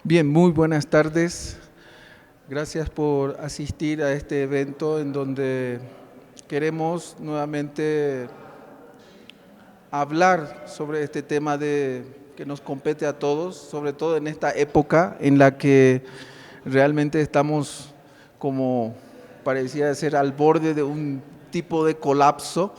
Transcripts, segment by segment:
Bien, muy buenas tardes. Gracias por asistir a este evento en donde queremos nuevamente hablar sobre este tema que nos compete a todos, sobre todo en esta época en la que realmente estamos, como parecía ser, al borde de un tipo de colapso,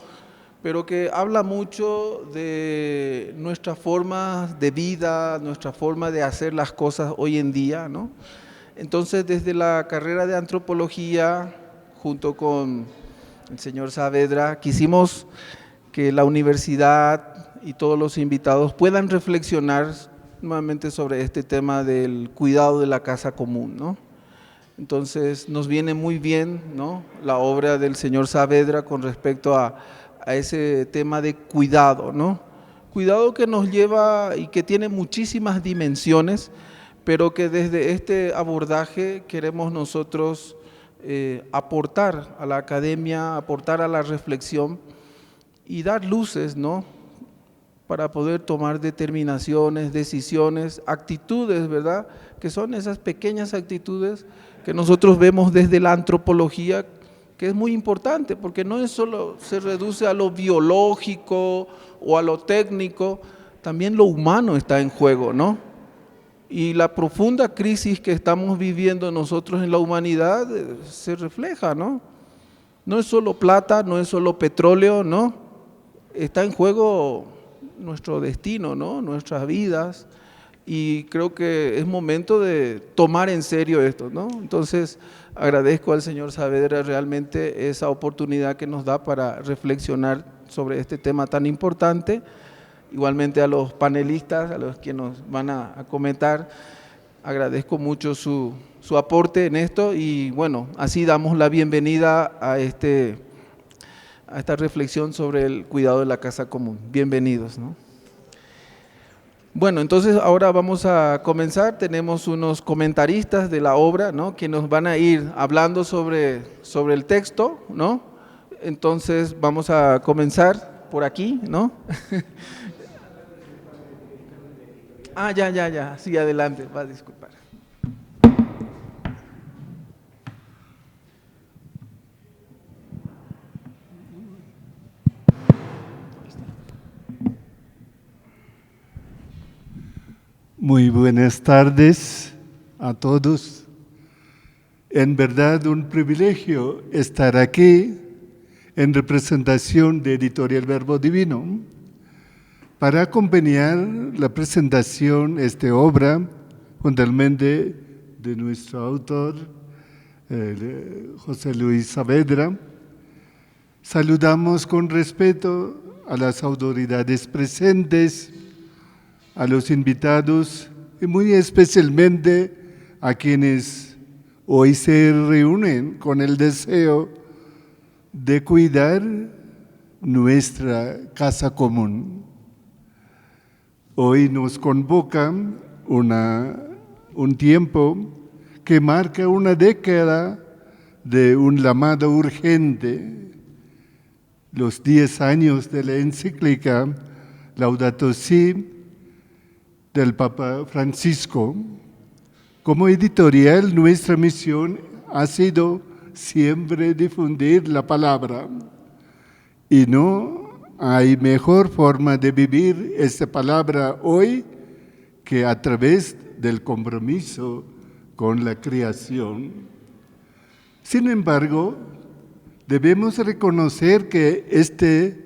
pero que habla mucho de nuestra forma de vida, nuestra forma de hacer las cosas hoy en día, ¿no? Entonces, desde la carrera de antropología, junto con el señor Saavedra, quisimos que la universidad y todos los invitados puedan reflexionar nuevamente sobre este tema del cuidado de la casa común, ¿no? Entonces, nos viene muy bien, ¿no?, la obra del señor Saavedra con respecto a ese tema de cuidado, ¿no? Cuidado que nos lleva y que tiene muchísimas dimensiones, pero que desde este abordaje queremos nosotros aportar a la academia, aportar a la reflexión y dar luces, ¿no?, para poder tomar determinaciones, decisiones, actitudes, ¿verdad?, que son esas pequeñas actitudes que nosotros vemos desde la antropología, que es muy importante, porque no es solo se reduce a lo biológico o a lo técnico, también lo humano está en juego, ¿no? Y la profunda crisis que estamos viviendo nosotros en la humanidad se refleja, ¿no? No es solo plata, no es solo petróleo, ¿no? Está en juego nuestro destino, ¿no?, nuestras vidas, y creo que es momento de tomar en serio esto, ¿no? Entonces, agradezco al señor Saavedra realmente esa oportunidad que nos da para reflexionar sobre este tema tan importante. Igualmente a los panelistas, a los que nos van a comentar, agradezco mucho su aporte en esto y bueno, así damos la bienvenida a esta reflexión sobre el cuidado de la casa común. Bienvenidos, ¿no? Bueno, entonces ahora vamos a comenzar. Tenemos unos comentaristas de la obra, ¿no?, que nos van a ir hablando sobre el texto, ¿no? Entonces vamos a comenzar por aquí, ¿no? Ya. Sí, adelante, va a disculpar. Muy buenas tardes a todos. En verdad, un privilegio estar aquí en representación de Editorial Verbo Divino para acompañar la presentación de esta obra, juntamente de nuestro autor, José Luis Saavedra. Saludamos con respeto a las autoridades presentes, a los invitados y muy especialmente a quienes hoy se reúnen con el deseo de cuidar nuestra casa común. Hoy nos convoca un tiempo que marca una década de un llamado urgente, los 10 años de la encíclica Laudato Si del Papa Francisco. Como editorial, nuestra misión ha sido siempre difundir la palabra, y no hay mejor forma de vivir esta palabra hoy que a través del compromiso con la creación. Sin embargo, debemos reconocer que este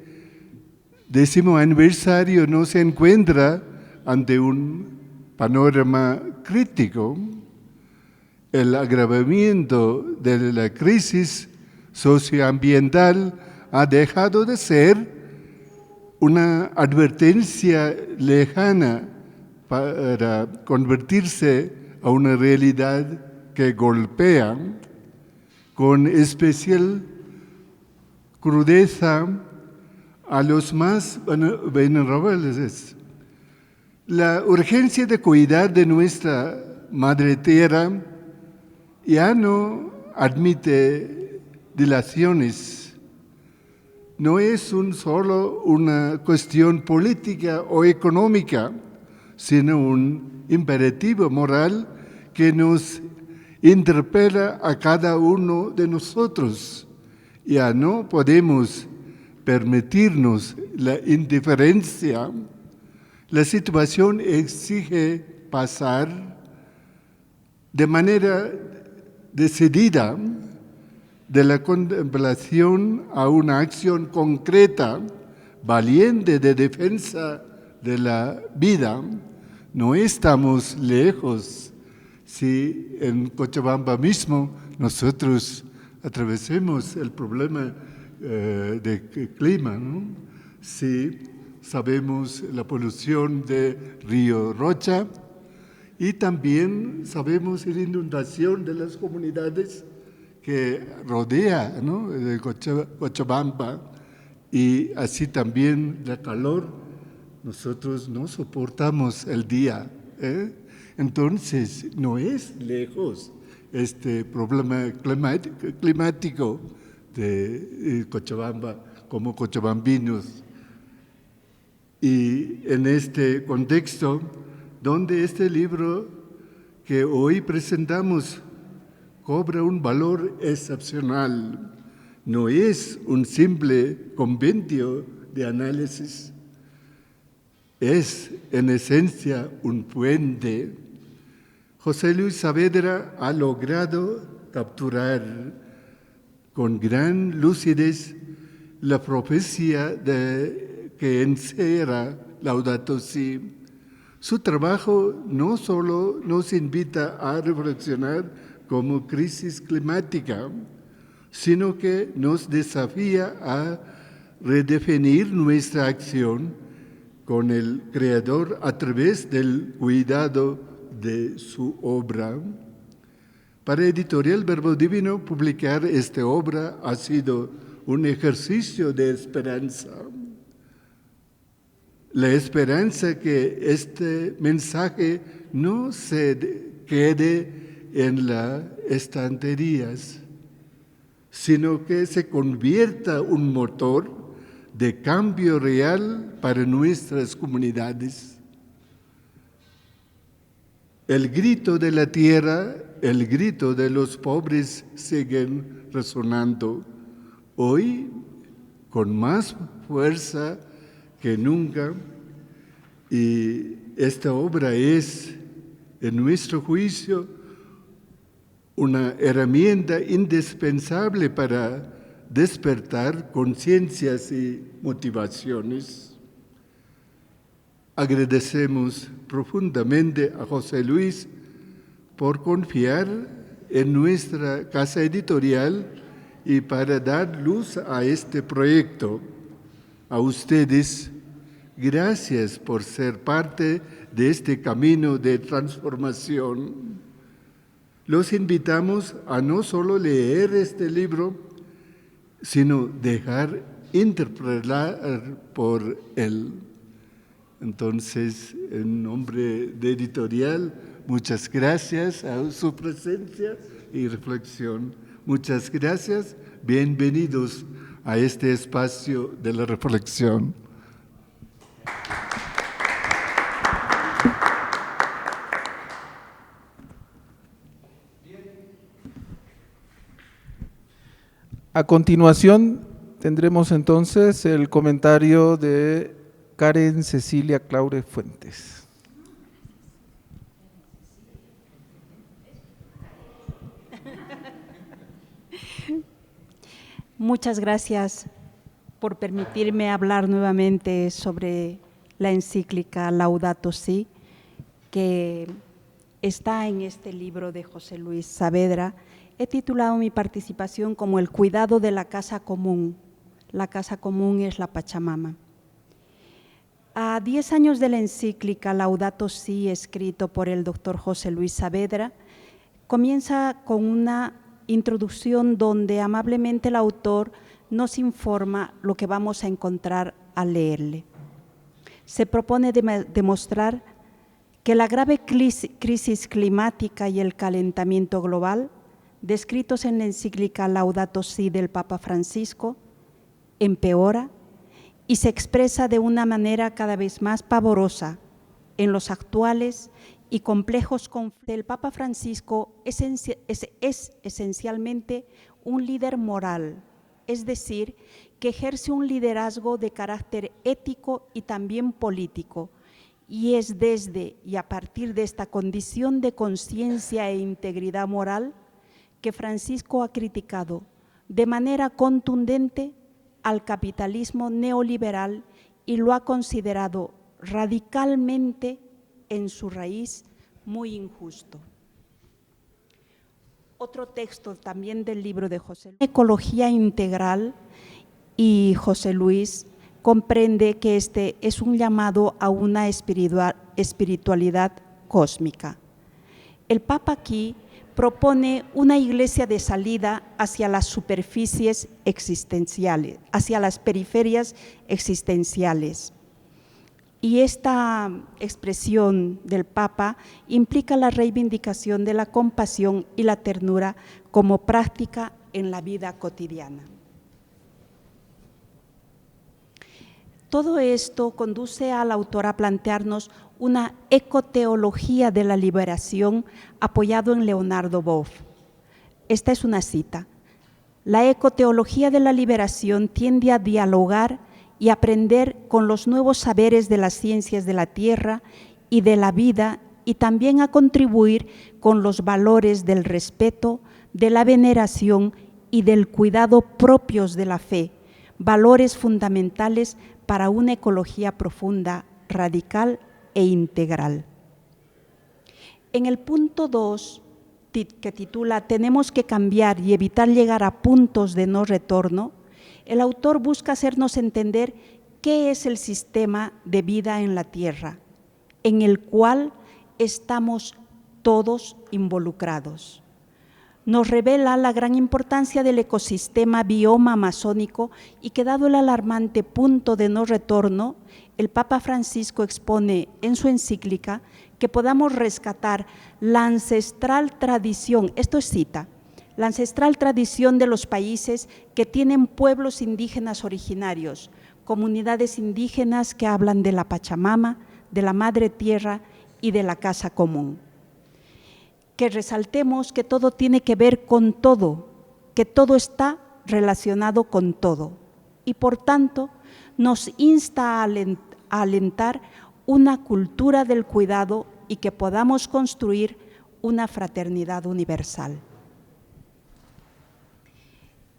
10º aniversario no se encuentra ante un panorama crítico. El agravamiento de la crisis socioambiental ha dejado de ser una advertencia lejana para convertirse a una realidad que golpea con especial crudeza a los más vulnerables. La urgencia de cuidar de nuestra madre tierra ya no admite dilaciones. No es solo una cuestión política o económica, sino un imperativo moral que nos interpela a cada uno de nosotros. Ya no podemos permitirnos la indiferencia. La situación exige pasar de manera decidida de la contemplación a una acción concreta, valiente de defensa de la vida. No estamos lejos. Si en Cochabamba mismo nosotros atravesemos el problema de clima, ¿no? Si sabemos la polución de Río Rocha y también sabemos la inundación de las comunidades que rodea, ¿no?, de Cochabamba, y así también la calor. Nosotros no soportamos el día, ¿eh? Entonces, no es lejos este problema climático de Cochabamba como cochabambinos. Y en este contexto, donde este libro que hoy presentamos cobra un valor excepcional, no es un simple compendio de análisis, es en esencia un puente. José Luis Saavedra ha logrado capturar con gran lucidez la profecía que encierra Laudato Si. Su trabajo no solo nos invita a reflexionar como crisis climática, sino que nos desafía a redefinir nuestra acción con el Creador a través del cuidado de su obra. Para Editorial Verbo Divino, publicar esta obra ha sido un ejercicio de esperanza. La esperanza que este mensaje no se quede en las estanterías, sino que se convierta en un motor de cambio real para nuestras comunidades. El grito de la tierra, el grito de los pobres siguen resonando, hoy con más fuerza que nunca, y esta obra es, en nuestro juicio, una herramienta indispensable para despertar conciencias y motivaciones. Agradecemos profundamente a José Luis por confiar en nuestra casa editorial y para dar luz a este proyecto. A ustedes, gracias por ser parte de este camino de transformación. Los invitamos a no solo leer este libro, sino dejar interpretar por él. Entonces, en nombre de Editorial, muchas gracias a su presencia y reflexión. Muchas gracias. Bienvenidos a este espacio de la reflexión. A continuación tendremos entonces el comentario de Karen Cecilia Claure Fuentes. Muchas gracias por permitirme hablar nuevamente sobre la encíclica Laudato Si, que está en este libro de José Luis Saavedra. He titulado mi participación como el cuidado de la casa común. La casa común es la Pachamama. A 10 años de la encíclica Laudato Si, escrito por el doctor José Luis Saavedra, comienza con una introducción donde amablemente el autor nos informa lo que vamos a encontrar al leerle. Se propone demostrar que la grave crisis climática y el calentamiento global, descritos en la encíclica Laudato Si del Papa Francisco, empeora y se expresa de una manera cada vez más pavorosa en los actuales y complejos conflictos. El Papa Francisco es esencialmente un líder moral, es decir, que ejerce un liderazgo de carácter ético y también político, y es desde y a partir de esta condición de conciencia e integridad moral que Francisco ha criticado de manera contundente al capitalismo neoliberal y lo ha considerado radicalmente en su raíz muy injusto. Otro texto también del libro de José Luis, Ecología Integral, y José Luis comprende que este es un llamado a una espiritualidad cósmica. El Papa aquí propone una iglesia de salida hacia las superficies existenciales, hacia las periferias existenciales. Y esta expresión del Papa implica la reivindicación de la compasión y la ternura como práctica en la vida cotidiana. Todo esto conduce al autor a plantearnos una ecoteología de la liberación apoyado en Leonardo Boff. Esta es una cita. La ecoteología de la liberación tiende a dialogar y aprender con los nuevos saberes de las ciencias de la tierra y de la vida, y también a contribuir con los valores del respeto, de la veneración y del cuidado propios de la fe, valores fundamentales para una ecología profunda, radical e integral. En el punto 2, que titula «Tenemos que cambiar y evitar llegar a puntos de no retorno», el autor busca hacernos entender qué es el sistema de vida en la Tierra, en el cual estamos todos involucrados. Nos revela la gran importancia del ecosistema bioma amazónico y que, dado el alarmante punto de no retorno, el Papa Francisco expone en su encíclica que podamos rescatar la ancestral tradición, esto es cita, la ancestral tradición de los países que tienen pueblos indígenas originarios, comunidades indígenas que hablan de la Pachamama, de la Madre Tierra y de la casa común. Que resaltemos que todo tiene que ver con todo, que todo está relacionado con todo y por tanto nos insta a alentar una cultura del cuidado y que podamos construir una fraternidad universal.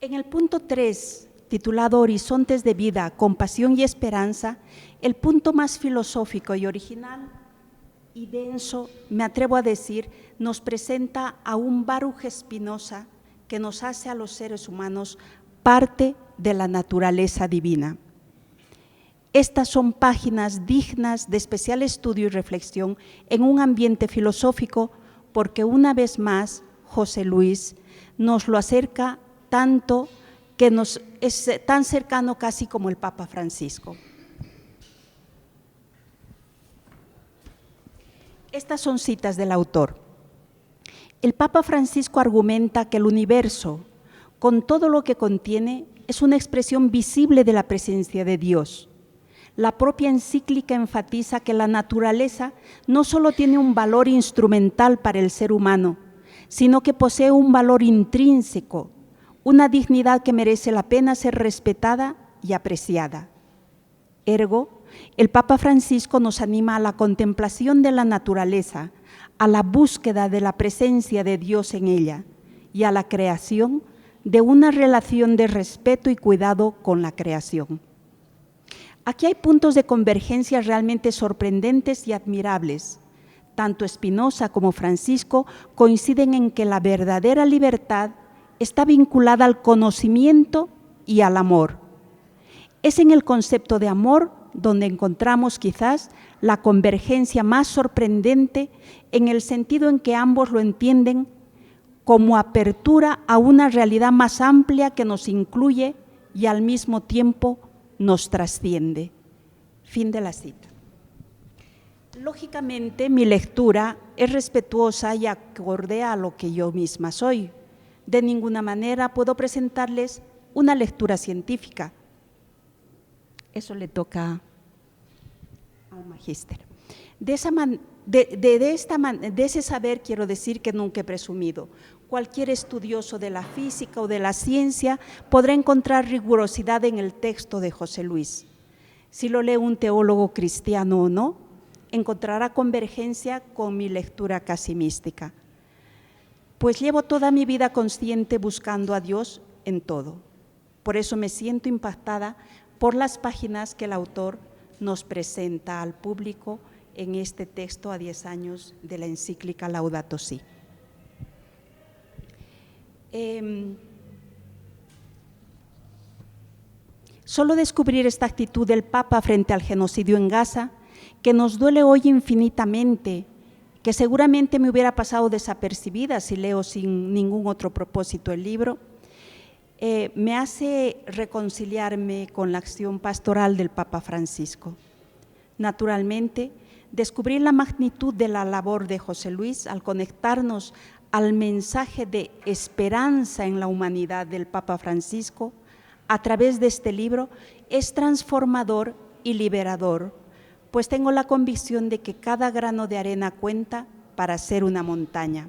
En el punto 3, titulado Horizontes de vida, compasión y esperanza, el punto más filosófico y original y denso, me atrevo a decir, nos presenta a un Baruch Spinoza que nos hace a los seres humanos parte de la naturaleza divina. Estas son páginas dignas de especial estudio y reflexión en un ambiente filosófico, porque una vez más José Luis nos lo acerca tanto que nos es tan cercano casi como el Papa Francisco. Estas son citas del autor. El Papa Francisco argumenta que el universo, con todo lo que contiene, es una expresión visible de la presencia de Dios. La propia encíclica enfatiza que la naturaleza no solo tiene un valor instrumental para el ser humano, sino que posee un valor intrínseco, una dignidad que merece la pena ser respetada y apreciada. Ergo, el Papa Francisco nos anima a la contemplación de la naturaleza, a la búsqueda de la presencia de Dios en ella y a la creación de una relación de respeto y cuidado con la creación. Aquí hay puntos de convergencia realmente sorprendentes y admirables. Tanto Spinoza como Francisco coinciden en que la verdadera libertad está vinculada al conocimiento y al amor. Es en el concepto de amor donde encontramos quizás la convergencia más sorprendente, en el sentido en que ambos lo entienden como apertura a una realidad más amplia que nos incluye y al mismo tiempo nos trasciende. Fin de la cita. Lógicamente, mi lectura es respetuosa y acorde a lo que yo misma soy. De ninguna manera puedo presentarles una lectura científica. Eso le toca al magíster. De ese saber quiero decir que nunca he presumido. Cualquier estudioso de la física o de la ciencia podrá encontrar rigurosidad en el texto de José Luis. Si lo lee un teólogo cristiano o no, encontrará convergencia con mi lectura casi mística. Pues llevo toda mi vida consciente buscando a Dios en todo. Por eso me siento impactada por las páginas que el autor nos presenta al público en este texto a 10 años de la encíclica Laudato Si. Solo descubrir esta actitud del Papa frente al genocidio en Gaza, que nos duele hoy infinitamente, que seguramente me hubiera pasado desapercibida si leo sin ningún otro propósito el libro, me hace reconciliarme con la acción pastoral del Papa Francisco. Naturalmente, descubrir la magnitud de la labor de José Luis al conectarnos al mensaje de esperanza en la humanidad del Papa Francisco a través de este libro es transformador y liberador, pues tengo la convicción de que cada grano de arena cuenta para hacer una montaña.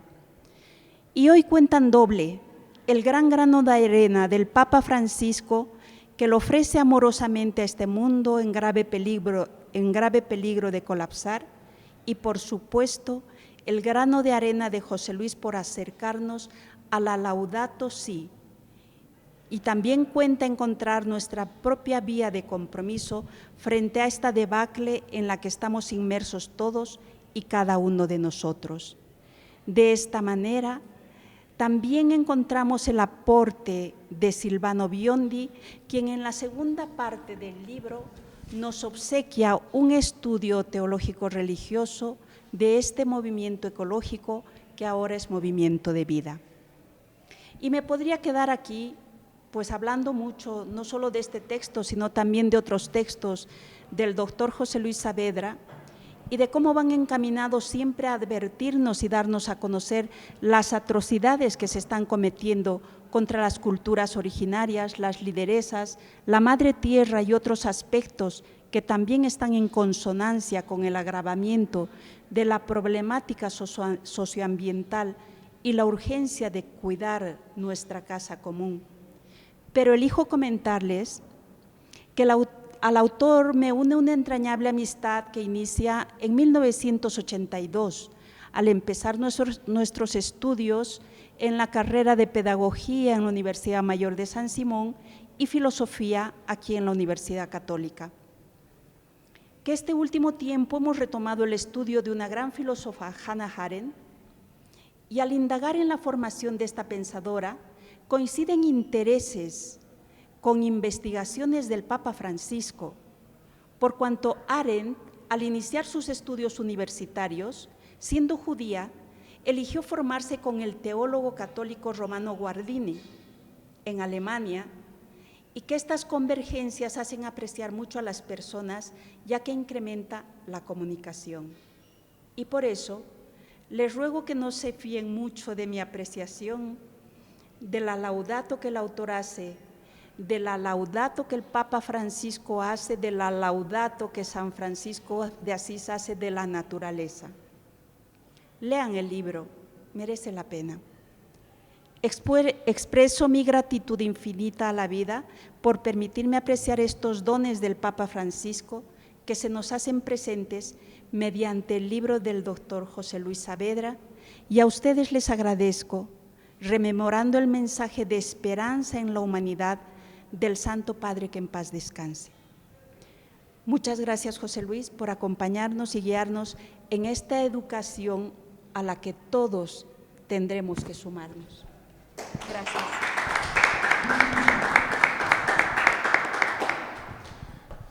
Y hoy cuentan doble, el gran grano de arena del Papa Francisco, que lo ofrece amorosamente a este mundo en grave peligro de colapsar, y por supuesto el grano de arena de José Luis por acercarnos a la Laudato Si, y también cuenta encontrar nuestra propia vía de compromiso frente a esta debacle en la que estamos inmersos todos y cada uno de nosotros. De esta manera, también encontramos el aporte de Silvano Biondi, quien en la segunda parte del libro nos obsequia un estudio teológico religioso de este movimiento ecológico que ahora es movimiento de vida. Y me podría quedar aquí pues hablando mucho, no solo de este texto, sino también de otros textos del doctor José Luis Saavedra, y de cómo van encaminados siempre a advertirnos y darnos a conocer las atrocidades que se están cometiendo contra las culturas originarias, las lideresas, la madre tierra y otros aspectos que también están en consonancia con el agravamiento de la problemática socioambiental y la urgencia de cuidar nuestra casa común. Pero elijo comentarles que al autor me une una entrañable amistad que inicia en 1982, al empezar nuestros estudios en la carrera de Pedagogía en la Universidad Mayor de San Simón y Filosofía aquí en la Universidad Católica. Que este último tiempo hemos retomado el estudio de una gran filósofa, Hannah Arendt, y al indagar en la formación de esta pensadora, coinciden intereses con investigaciones del Papa Francisco, por cuanto Arendt, al iniciar sus estudios universitarios, siendo judía, eligió formarse con el teólogo católico Romano Guardini en Alemania, y que estas convergencias hacen apreciar mucho a las personas, ya que incrementa la comunicación. Y por eso, les ruego que no se fíen mucho de mi apreciación de la laudato que el autor hace, de la laudato que el Papa Francisco hace, de la laudato que San Francisco de Asís hace de la naturaleza. Lean el libro, merece la pena. Expreso mi gratitud infinita a la vida por permitirme apreciar estos dones del Papa Francisco que se nos hacen presentes mediante el libro del doctor José Luis Saavedra, y a ustedes les agradezco, rememorando el mensaje de esperanza en la humanidad del Santo Padre, que en paz descanse. Muchas gracias, José Luis, por acompañarnos y guiarnos en esta educación a la que todos tendremos que sumarnos. Gracias.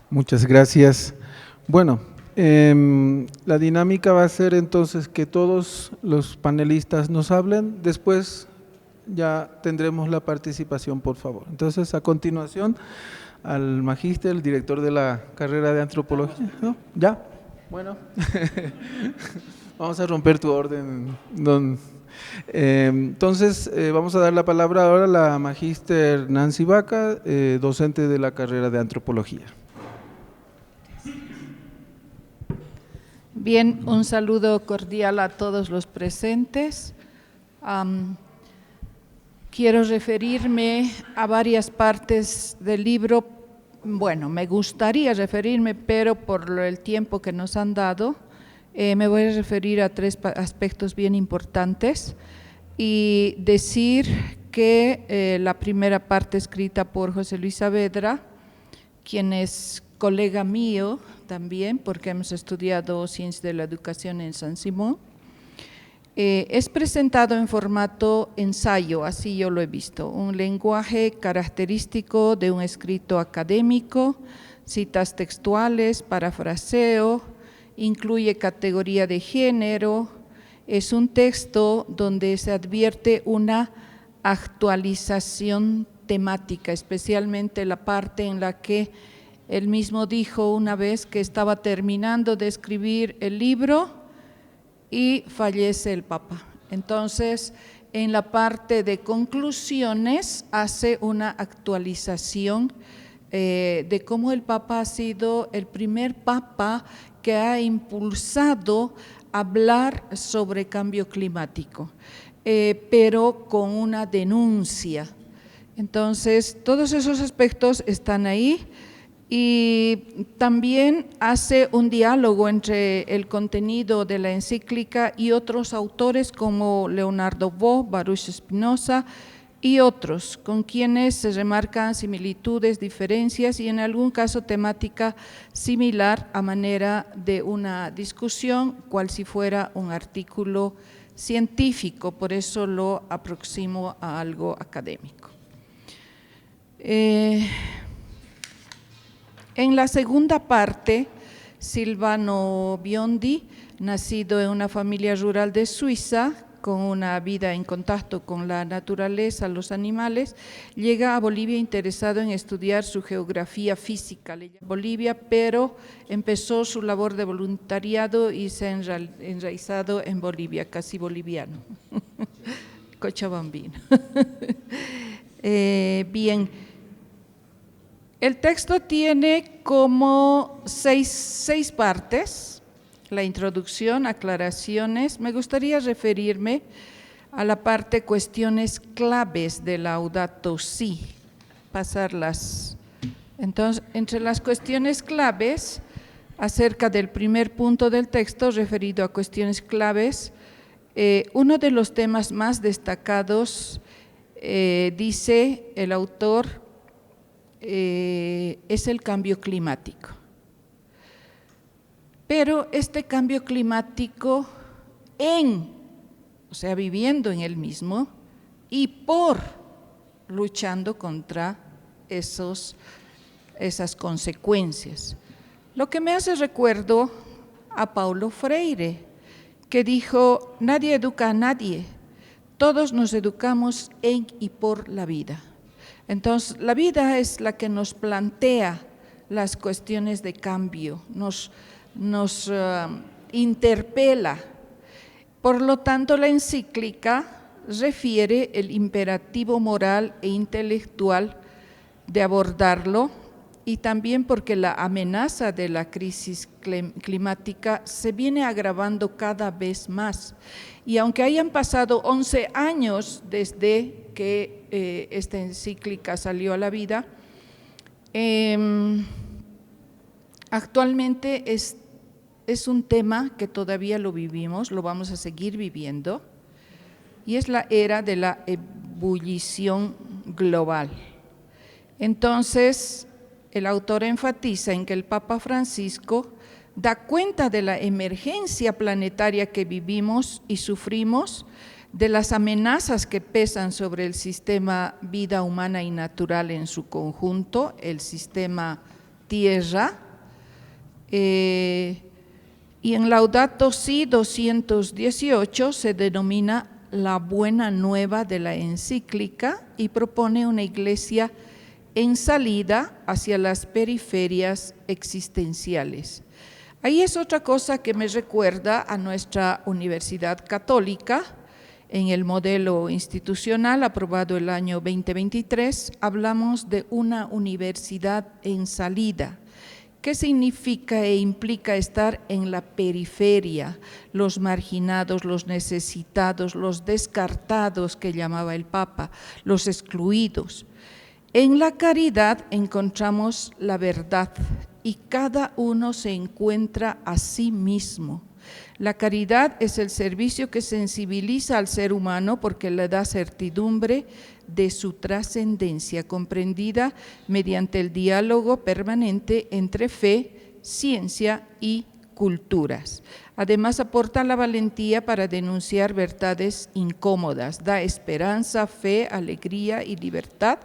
Muchas gracias. Bueno, la dinámica va a ser entonces que todos los panelistas nos hablen, después ya tendremos la participación, por favor. Entonces, a continuación, al magíster, el director de la carrera de antropología. ¿No? ¿Ya? Bueno, vamos a romper tu orden, don. Entonces, vamos a dar la palabra ahora a la magíster Nancy Vaca, docente de la carrera de antropología. Bien, un saludo cordial a todos los presentes. Quiero referirme a varias partes del libro. Bueno, me gustaría referirme, pero por el tiempo que nos han dado, me voy a referir a tres aspectos bien importantes y decir que la primera parte escrita por José Luis Saavedra, quien es colega mío también, porque hemos estudiado Ciencias de la Educación en San Simón, es presentado en formato ensayo, así yo lo he visto, un lenguaje característico de un escrito académico, citas textuales, parafraseo, incluye categoría de género, es un texto donde se advierte una actualización temática, especialmente la parte en la que él mismo dijo una vez que estaba terminando de escribir el libro y fallece el Papa. Entonces, en la parte de conclusiones hace una actualización de cómo el Papa ha sido el primer Papa que ha impulsado hablar sobre cambio climático, pero con una denuncia. Entonces, todos esos aspectos están ahí. Y también hace un diálogo entre el contenido de la encíclica y otros autores como Leonardo Bo, Baruch Spinoza y otros, con quienes se remarcan similitudes, diferencias y en algún caso temática similar a manera de una discusión, cual si fuera un artículo científico, por eso lo aproximo a algo académico. En la segunda parte, Silvano Biondi, nacido en una familia rural de Suiza, con una vida en contacto con la naturaleza, los animales, llega a Bolivia interesado en estudiar su geografía física. Bolivia, pero empezó su labor de voluntariado y se ha enraizado en Bolivia, casi boliviano, cochabambino. Bien. El texto tiene como seis partes, la introducción, aclaraciones. Me gustaría referirme a la parte cuestiones claves de Laudato Si, pasarlas. Entonces, entre las cuestiones claves, acerca del primer punto del texto referido a cuestiones claves, uno de los temas más destacados, dice el autor, es el cambio climático. Pero este cambio climático o sea, viviendo en él mismo y luchando contra esas consecuencias. Lo que me hace recuerdo a Paulo Freire, que dijo, nadie educa a nadie, todos nos educamos en y por la vida. Entonces, la vida es la que nos plantea las cuestiones de cambio, nos interpela. Por lo tanto, la encíclica refiere el imperativo moral e intelectual de abordarlo y también porque la amenaza de la crisis climática se viene agravando cada vez más. Y aunque hayan pasado 11 años desde que esta encíclica salió a la vida, actualmente es un tema que todavía lo vivimos, lo vamos a seguir viviendo, y es la era de la ebullición global. Entonces, el autor enfatiza en que el Papa Francisco da cuenta de la emergencia planetaria que vivimos y sufrimos, de las amenazas que pesan sobre el sistema vida humana y natural en su conjunto, el sistema Tierra, y en Laudato Si 218 se denomina la buena nueva de la encíclica y propone una iglesia en salida hacia las periferias existenciales. Ahí es otra cosa que me recuerda a nuestra Universidad Católica. En el modelo institucional aprobado el año 2023, hablamos de una universidad en salida, ¿Qué significa e implica estar en la periferia? Los marginados, los necesitados, los descartados que llamaba el Papa, los excluidos. En la caridad encontramos la verdad y cada uno se encuentra a sí mismo. La caridad es el servicio que sensibiliza al ser humano porque le da certidumbre de su trascendencia, comprendida mediante el diálogo permanente entre fe, ciencia y culturas. Además, aporta la valentía para denunciar verdades incómodas, da esperanza, fe, alegría y libertad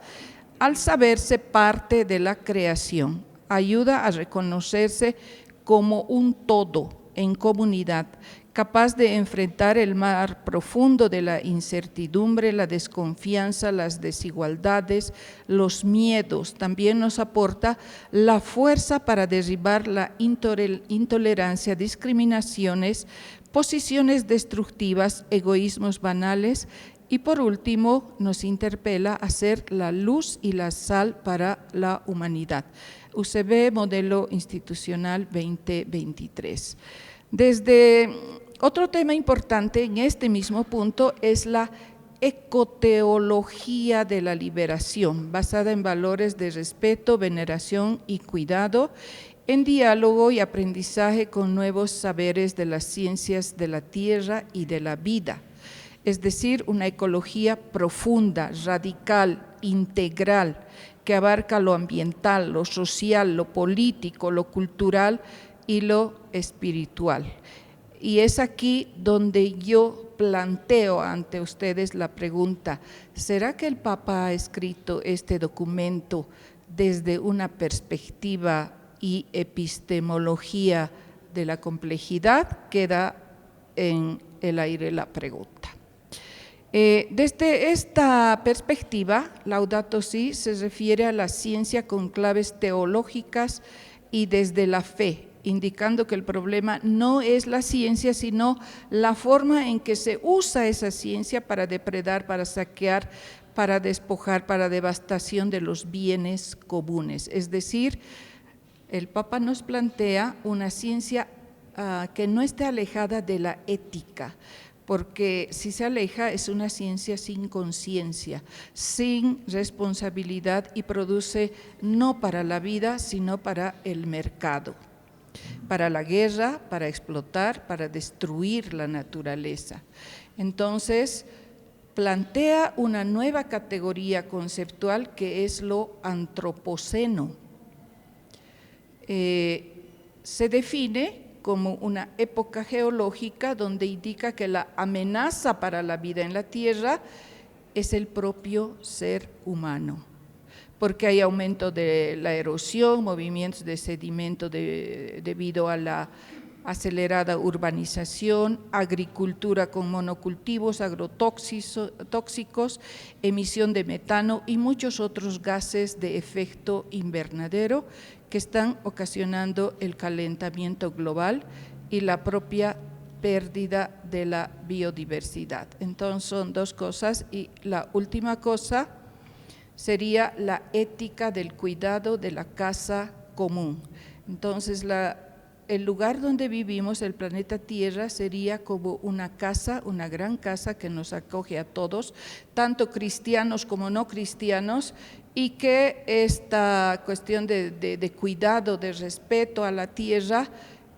al saberse parte de la creación. Ayuda a reconocerse como un todo en comunidad, capaz de enfrentar el mar profundo de la incertidumbre, la desconfianza, las desigualdades, los miedos. También nos aporta la fuerza para derribar la intolerancia, discriminaciones, posiciones destructivas, egoísmos banales y por último nos interpela a ser la luz y la sal para la humanidad. UCB Modelo Institucional 2023. Desde otro tema importante en este mismo punto es la ecoteología de la liberación, basada en valores de respeto, veneración y cuidado, en diálogo y aprendizaje con nuevos saberes de las ciencias de la tierra y de la vida. Es decir, una ecología profunda, radical, integral, que abarca lo ambiental, lo social, lo político, lo cultural y lo espiritual. Y es aquí donde yo planteo ante ustedes la pregunta, ¿será que el Papa ha escrito este documento desde una perspectiva y epistemología de la complejidad? Queda en el aire la pregunta. Desde esta perspectiva, Laudato Si se refiere a la ciencia con claves teológicas y desde la fe, indicando que el problema no es la ciencia, sino la forma en que se usa esa ciencia para depredar, para saquear, para despojar, para devastación de los bienes comunes. Es decir, el Papa nos plantea una ciencia que no esté alejada de la ética, porque si se aleja es una ciencia sin conciencia, sin responsabilidad y produce no para la vida, sino para el mercado, para la guerra, para explotar, para destruir la naturaleza. Entonces, plantea una nueva categoría conceptual que es lo antropoceno. Se define como una época geológica donde indica que la amenaza para la vida en la Tierra es el propio ser humano, porque hay aumento de la erosión, movimientos de sedimento debido a la acelerada urbanización, agricultura con monocultivos, agrotóxicos, emisión de metano y muchos otros gases de efecto invernadero que están ocasionando el calentamiento global y la propia pérdida de la biodiversidad. Entonces son dos cosas y la última cosa sería la ética del cuidado de la casa común. Entonces el lugar donde vivimos, el planeta Tierra, sería como una casa, una gran casa que nos acoge a todos, tanto cristianos como no cristianos, y que esta cuestión de cuidado, de respeto a la tierra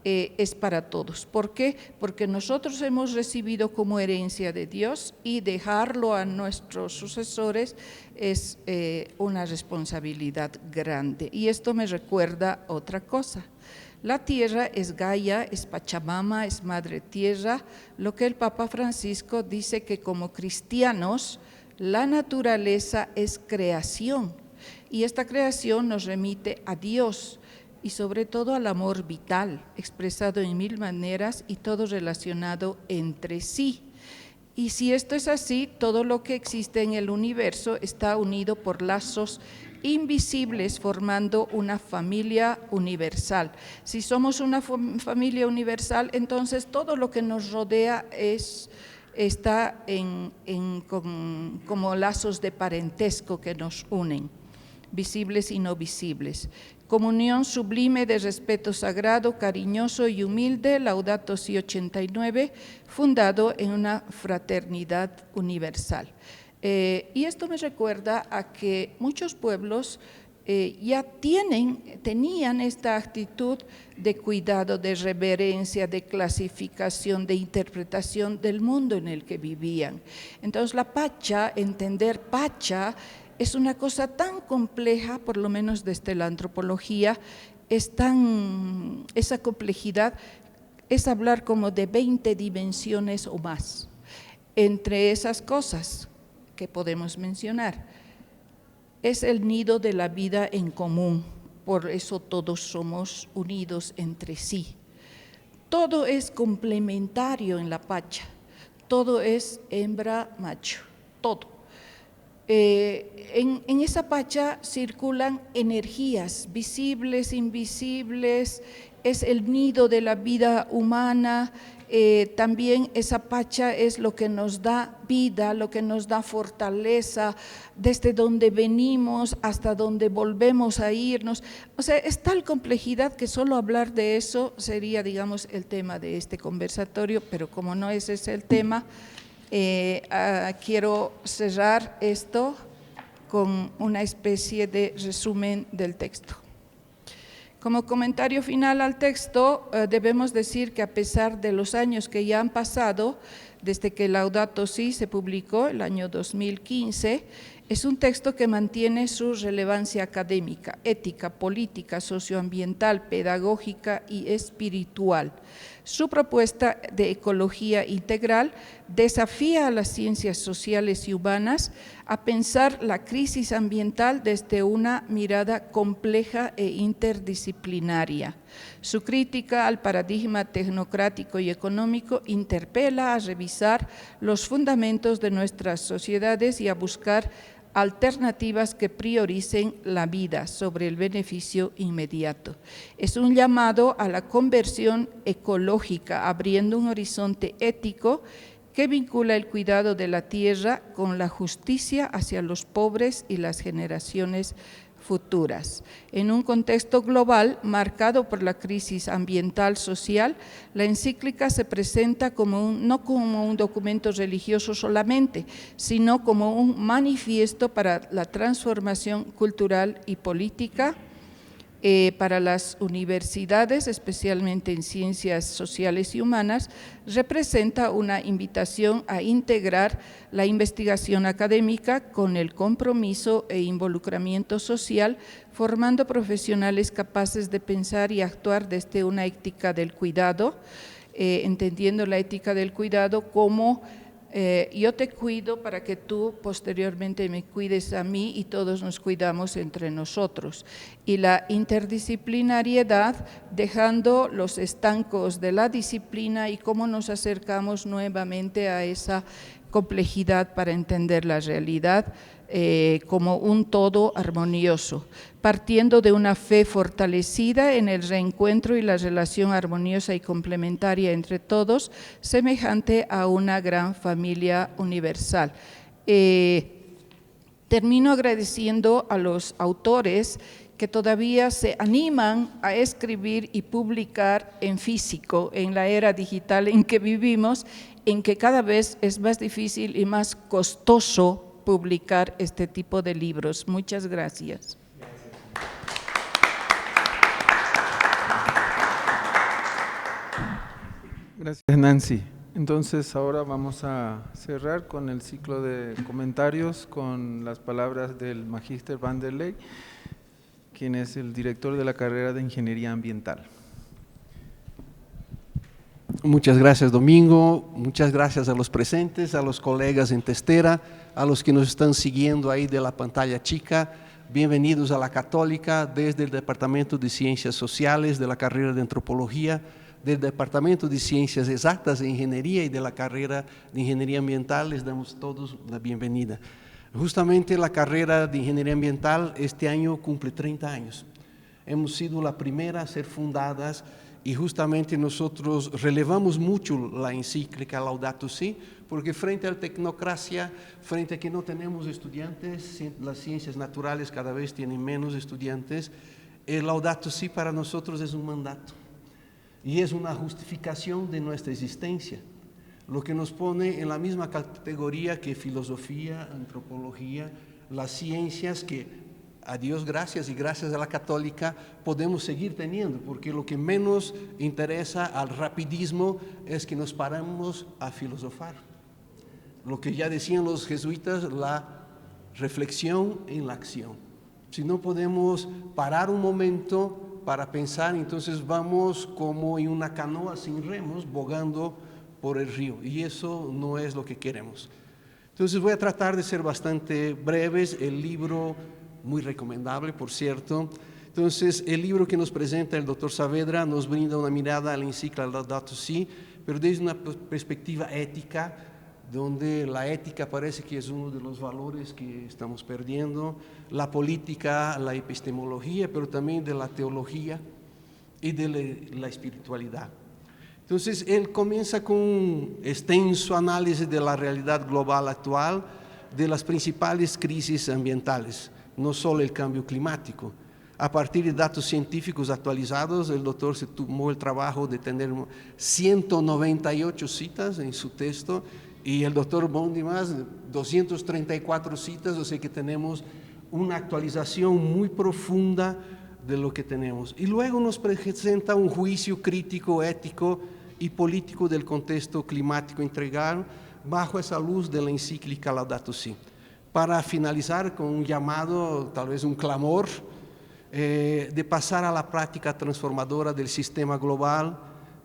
es para todos. ¿Por qué? Porque nosotros hemos recibido como herencia de Dios y dejarlo a nuestros sucesores es una responsabilidad grande. Y esto me recuerda otra cosa. La tierra es Gaia, es Pachamama, es Madre Tierra, lo que el Papa Francisco dice que como cristianos la naturaleza es creación y esta creación nos remite a Dios y sobre todo al amor vital, expresado en mil maneras y todo relacionado entre sí. Y si esto es así, todo lo que existe en el universo está unido por lazos invisibles formando una familia universal. Si somos una familia universal, entonces todo lo que nos rodea está como lazos de parentesco que nos unen, visibles y no visibles. Comunión sublime de respeto sagrado, cariñoso y humilde, Laudato Si 89, fundado en una fraternidad universal. Y esto me recuerda a que muchos pueblos ya tenían esta actitud de cuidado, de reverencia, de clasificación, de interpretación del mundo en el que vivían. Entonces la Pacha, entender Pacha, es una cosa tan compleja, por lo menos desde la antropología, esa complejidad es hablar como de 20 dimensiones o más. Entre esas cosas que podemos mencionar, es el nido de la vida en común, por eso todos somos unidos entre sí. Todo es complementario en la Pacha, todo es hembra-macho, todo. En esa Pacha circulan energías visibles, invisibles, es el nido de la vida humana, también esa Pacha es lo que nos da vida, lo que nos da fortaleza, desde donde venimos hasta donde volvemos a irnos. O sea, es tal complejidad que solo hablar de eso sería, digamos, el tema de este conversatorio, pero como no ese es el tema, quiero cerrar esto con una especie de resumen del texto. Como comentario final al texto, debemos decir que a pesar de los años que ya han pasado, desde que Laudato Si se publicó, el año 2015, es un texto que mantiene su relevancia académica, ética, política, socioambiental, pedagógica y espiritual. Su propuesta de ecología integral desafía a las ciencias sociales y humanas a pensar la crisis ambiental desde una mirada compleja e interdisciplinaria. Su crítica al paradigma tecnocrático y económico interpela a revisar los fundamentos de nuestras sociedades y a buscar alternativas que prioricen la vida sobre el beneficio inmediato. Es un llamado a la conversión ecológica, abriendo un horizonte ético que vincula el cuidado de la tierra con la justicia hacia los pobres y las generaciones futuras. En un contexto global marcado por la crisis ambiental social, la encíclica se presenta no como un documento religioso solamente, sino como un manifiesto para la transformación cultural y política, para las universidades, especialmente en ciencias sociales y humanas, representa una invitación a integrar la investigación académica con el compromiso e involucramiento social, formando profesionales capaces de pensar y actuar desde una ética del cuidado, entendiendo la ética del cuidado como yo te cuido para que tú posteriormente me cuides a mí y todos nos cuidamos entre nosotros. Y la interdisciplinariedad, dejando los estancos de la disciplina y cómo nos acercamos nuevamente a esa complejidad para entender la realidad como un todo armonioso, partiendo de una fe fortalecida en el reencuentro y la relación armoniosa y complementaria entre todos, semejante a una gran familia universal. Termino agradeciendo a los autores que todavía se animan a escribir y publicar en físico, en la era digital en que vivimos, en que cada vez es más difícil y más costoso publicar este tipo de libros. Muchas gracias. Gracias, Nancy. Entonces, ahora vamos a cerrar con el ciclo de comentarios con las palabras del Magíster Van der Leck, quien es el director de la carrera de Ingeniería Ambiental. Muchas gracias, Domingo. Muchas gracias a los presentes, a los colegas en Testera, a los que nos están siguiendo ahí de la pantalla chica. Bienvenidos a la Católica desde el Departamento de Ciencias Sociales de la carrera de Antropología, del Departamento de Ciencias Exactas e Ingeniería y de la carrera de Ingeniería Ambiental. Les damos todos la bienvenida. Justamente la carrera de Ingeniería Ambiental este año cumple 30 años. Hemos sido la primera a ser fundadas y justamente nosotros relevamos mucho la encíclica Laudato Si, porque frente a la tecnocracia, frente a que no tenemos estudiantes, las ciencias naturales cada vez tienen menos estudiantes, el Laudato Si para nosotros es un mandato y es una justificación de nuestra existencia, lo que nos pone en la misma categoría que filosofía, antropología, las ciencias que a Dios gracias y gracias a la católica podemos seguir teniendo, porque lo que menos interesa al rapidismo es que nos paramos a filosofar. Lo que ya decían los jesuitas, la reflexión en la acción. Si no podemos parar un momento para pensar, entonces vamos como en una canoa sin remos, bogando por el río, y eso no es lo que queremos. Entonces voy a tratar de ser bastante breves. El libro, muy recomendable, por cierto. Entonces, el libro que nos presenta el doctor Saavedra nos brinda una mirada a la encíclica Laudato Si, pero desde una perspectiva ética, donde la ética parece que es uno de los valores que estamos perdiendo, la política, la epistemología, pero también de la teología y de la espiritualidad. Entonces, él comienza con un extenso análisis de la realidad global actual, de las principales crisis ambientales, no solo el cambio climático. A partir de datos científicos actualizados, el doctor se tomó el trabajo de tener 198 citas en su texto, y el doctor Bondi más 234 citas, o sea que tenemos una actualización muy profunda de lo que tenemos. Y luego nos presenta un juicio crítico, ético y político del contexto climático integral bajo esa luz de la encíclica Laudato Si. Para finalizar con un llamado, tal vez un clamor, de pasar a la práctica transformadora del sistema global,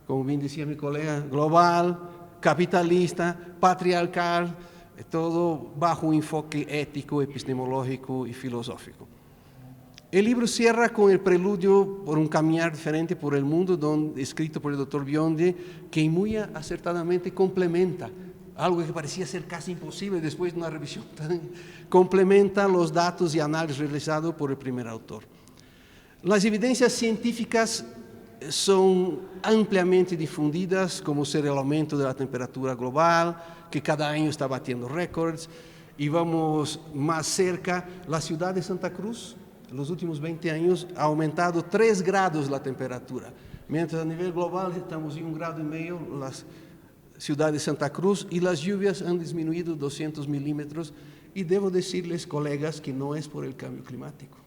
como bien decía mi colega, global, capitalista, patriarcal, todo bajo un enfoque ético, epistemológico y filosófico. El libro cierra con el preludio por un caminar diferente por el mundo, escrito por el doctor Biondi, que muy acertadamente complementa algo que parecía ser casi imposible después de una revisión, complementa los datos y análisis realizados por el primer autor. Las evidencias científicas son ampliamente difundidas, como ser el aumento de la temperatura global, que cada año está batiendo récords, y vamos más cerca, la ciudad de Santa Cruz, en los últimos 20 años, ha aumentado 3 grados la temperatura, mientras a nivel global estamos en 1,5 grados, la ciudad de Santa Cruz, y las lluvias han disminuido 200 milímetros, y debo decirles, colegas, que no es por el cambio climático.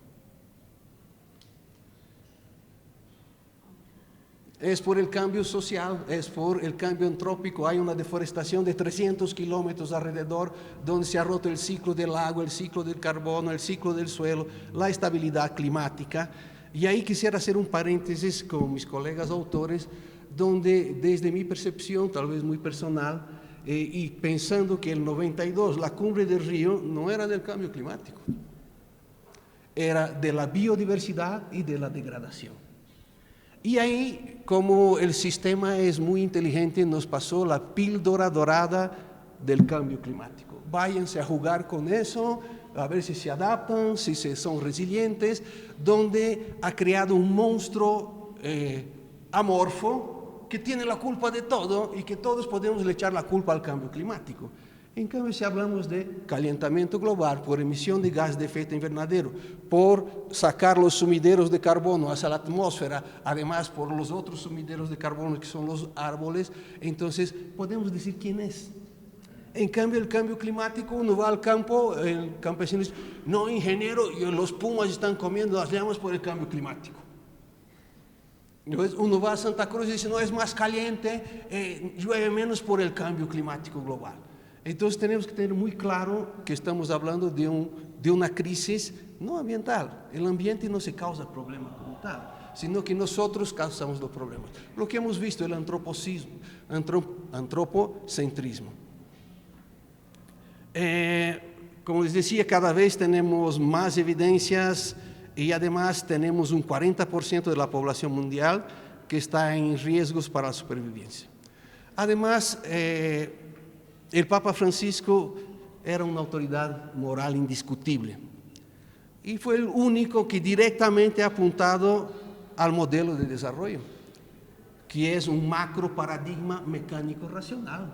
Es por el cambio social, es por el cambio antrópico. Hay una deforestación de 300 kilómetros alrededor, donde se ha roto el ciclo del agua, el ciclo del carbono, el ciclo del suelo, la estabilidad climática. Y ahí quisiera hacer un paréntesis con mis colegas autores, donde desde mi percepción, tal vez muy personal, y pensando que el 92, la cumbre del Río, no era del cambio climático, era de la biodiversidad y de la degradación. Y ahí, como el sistema es muy inteligente, nos pasó la píldora dorada del cambio climático. Váyanse a jugar con eso, a ver si se adaptan, si son resilientes, donde ha creado un monstruo amorfo que tiene la culpa de todo y que todos podemos le echar la culpa al cambio climático. En cambio, si hablamos de calentamiento global por emisión de gas de efecto invernadero, por sacar los sumideros de carbono hacia la atmósfera, además por los otros sumideros de carbono que son los árboles, entonces podemos decir quién es. En cambio, el cambio climático, uno va al campo, el campesino dice, no, ingeniero, los pumas están comiendo las llamas por el cambio climático. Entonces, uno va a Santa Cruz y dice, no, es más caliente, llueve menos por el cambio climático global. Entonces tenemos que tener muy claro que estamos hablando de una crisis no ambiental. El ambiente no se causa problemas como tal, sino que nosotros causamos los problemas. Lo que hemos visto, el antropocentrismo. Como les decía, cada vez tenemos más evidencias y además tenemos un 40% de la población mundial que está en riesgos para la supervivencia. Además, el Papa Francisco era una autoridad moral indiscutible y fue el único que directamente ha apuntado al modelo de desarrollo, que es un macro paradigma mecánico racional.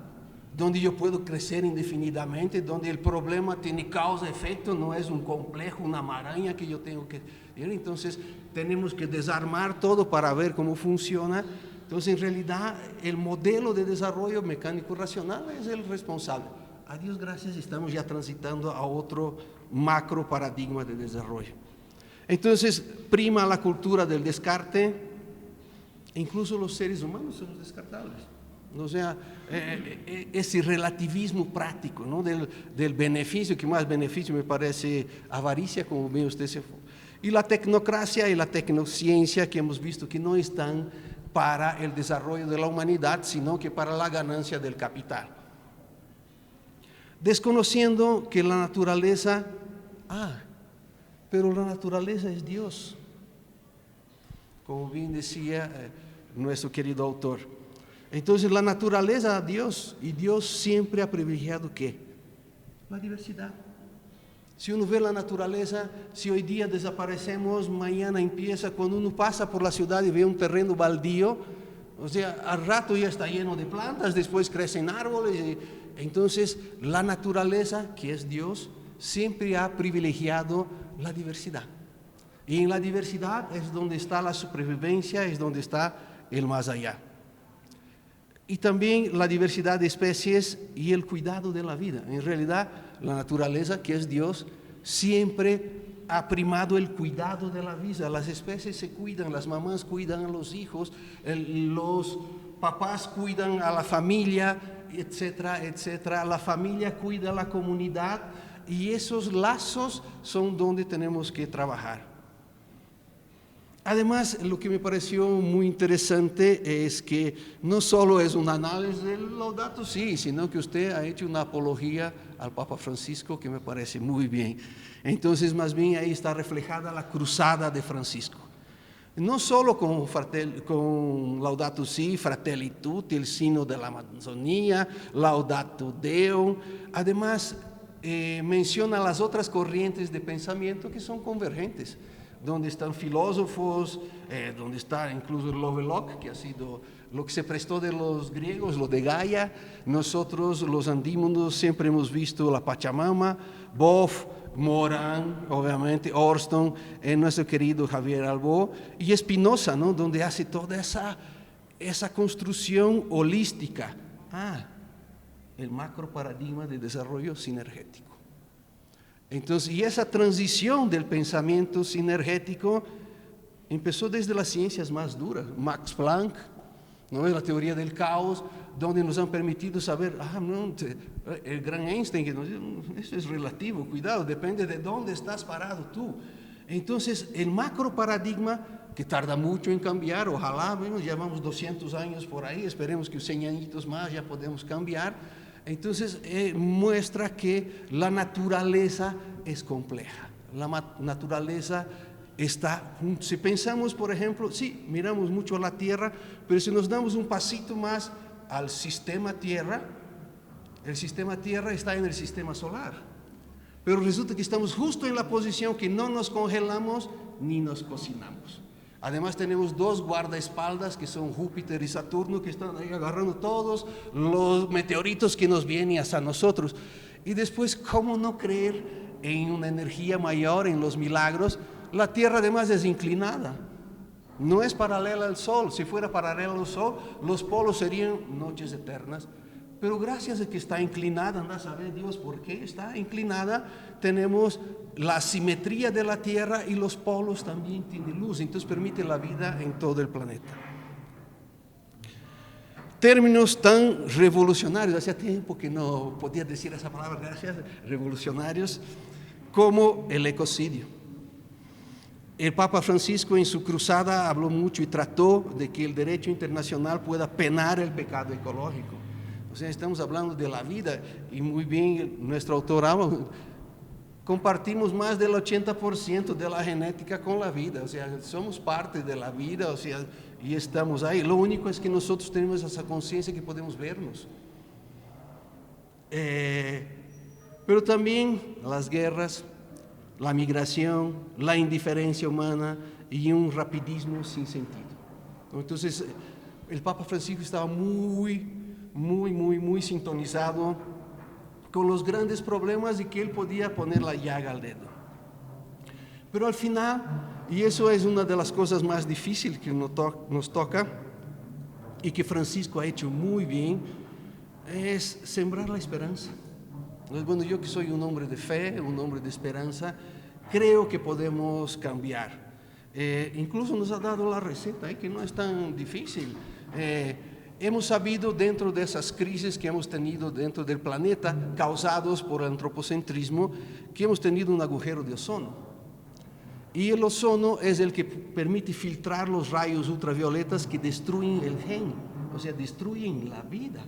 donde yo puedo crecer indefinidamente, donde el problema tiene causa-efecto, no es un complejo, una maraña que yo tengo que ir. Entonces tenemos que desarmar todo para ver cómo funciona. Entonces en realidad el modelo de desarrollo mecánico racional es el responsable. A Dios gracias, estamos ya transitando a otro macro paradigma de desarrollo. Entonces prima la cultura del descarte, incluso los seres humanos somos descartables. O sea, ese relativismo práctico, ¿no? del beneficio, que más beneficio me parece avaricia, como bien usted se fue. Y la tecnocracia y la tecnociencia que hemos visto que no están para el desarrollo de la humanidad, sino que para la ganancia del capital. Desconociendo que la naturaleza, pero la naturaleza es Dios, como bien decía nuestro querido autor. Entonces la naturaleza es Dios, y Dios siempre ha privilegiado ¿qué? La diversidad. Si uno ve la naturaleza, si hoy día desaparecemos, mañana empieza, cuando uno pasa por la ciudad y ve un terreno baldío, o sea, al rato ya está lleno de plantas, después crecen árboles. Entonces la naturaleza, que es Dios, siempre ha privilegiado la diversidad. Y en la diversidad es donde está la supervivencia, es donde está el más allá. Y también la diversidad de especies y el cuidado de la vida. En realidad, la naturaleza, que es Dios, siempre ha primado el cuidado de la vida. Las especies se cuidan, las mamás cuidan a los hijos, los papás cuidan a la familia, etcétera, etcétera. La familia cuida a la comunidad, y esos lazos son donde tenemos que trabajar. Además, lo que me pareció muy interesante es que no solo es un análisis de Laudato Si, sino que usted ha hecho una apología al Papa Francisco que me parece muy bien. Entonces, más bien ahí está reflejada la cruzada de Francisco. No solo con Laudato Si, Fratelli Tutti, el signo de la Amazonía, Laudato Deum. Además, menciona las otras corrientes de pensamiento que son convergentes, donde están filósofos, donde está incluso Lovelock, que ha sido lo que se prestó de los griegos, lo de Gaia. Nosotros los andímonos siempre hemos visto la Pachamama, Boff, Morán, obviamente, Orston, nuestro querido Javier Albó, y Spinoza, ¿no? Donde hace toda esa construcción holística. El macro paradigma de desarrollo sinergético. Entonces, y esa transición del pensamiento sinergético empezó desde las ciencias más duras. Max Planck, ¿no? La teoría del caos, donde nos han permitido saber, el gran Einstein que nos dice, eso es relativo, cuidado, depende de dónde estás parado tú. Entonces, el macro paradigma, que tarda mucho en cambiar, ojalá, llevamos 200 años por ahí, esperemos que 100 añitos más ya podemos cambiar. Entonces muestra que la naturaleza es compleja. La naturaleza está, si pensamos por ejemplo, sí, miramos mucho a la Tierra, pero si nos damos un pasito más al sistema Tierra, el sistema Tierra está en el sistema solar. Pero resulta que estamos justo en la posición que no nos congelamos ni nos cocinamos. Además tenemos dos guardaespaldas que son Júpiter y Saturno, que están ahí agarrando todos los meteoritos que nos vienen hacia nosotros. Y después, ¿cómo no creer en una energía mayor, en los milagros? La Tierra además es inclinada, no es paralela al Sol. Si fuera paralela al Sol, los polos serían noches eternas. Pero gracias a que está inclinada, anda a saber Dios por qué está inclinada, tenemos la simetría de la Tierra y los polos también tienen luz, entonces permite la vida en todo el planeta. Términos tan revolucionarios, hacía tiempo que no podía decir esa palabra, gracias, revolucionarios, como el ecocidio. El Papa Francisco en su cruzada habló mucho y trató de que el derecho internacional pueda penar el pecado ecológico. O sea, estamos hablando de la vida, y muy bien nuestro autor habla, compartimos más del 80% de la genética con la vida, o sea, somos parte de la vida, o sea, y estamos ahí. Lo único es que nosotros tenemos esa conciencia que podemos vernos. Pero también las guerras, la migración, la indiferencia humana y un rapidismo sin sentido. Entonces, el Papa Francisco estaba muy muy sintonizado con los grandes problemas y que él podía poner la llaga al dedo. Pero al final, y eso es una de las cosas más difíciles que nos toca, y que Francisco ha hecho muy bien, es sembrar la esperanza. Bueno, yo que soy un hombre de fe, un hombre de esperanza, creo que podemos cambiar. Incluso nos ha dado la receta, que no es tan difícil. Hemos sabido, dentro de esas crisis que hemos tenido dentro del planeta, causados por el antropocentrismo, que hemos tenido un agujero de ozono. Y el ozono es el que permite filtrar los rayos ultravioletas que destruyen el gen, o sea, destruyen la vida.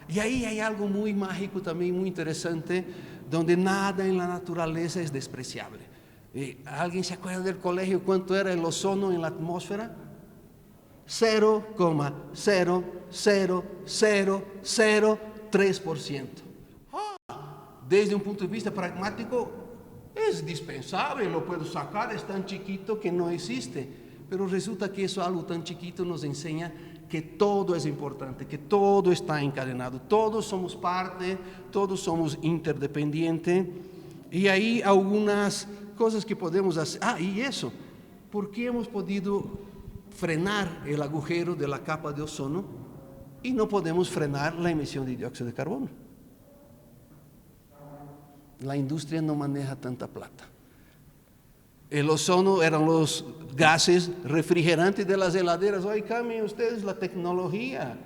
Y ahí hay algo muy mágico también, muy interesante, donde nada en la naturaleza es despreciable. ¿Alguien se acuerda del colegio cuánto era el ozono en la atmósfera? 0,00003%. Desde un punto de vista pragmático, es dispensable, lo puedo sacar, es tan chiquito que no existe. Pero resulta que eso, algo tan chiquito, nos enseña que todo es importante, que todo está encadenado, todos somos parte, todos somos interdependientes. Y hay algunas cosas que podemos hacer. Y eso, ¿por qué hemos podido frenar el agujero de la capa de ozono y no podemos frenar la emisión de dióxido de carbono? La industria no maneja tanta plata. El ozono eran los gases refrigerantes de las heladeras. Hoy cambien ustedes la tecnología.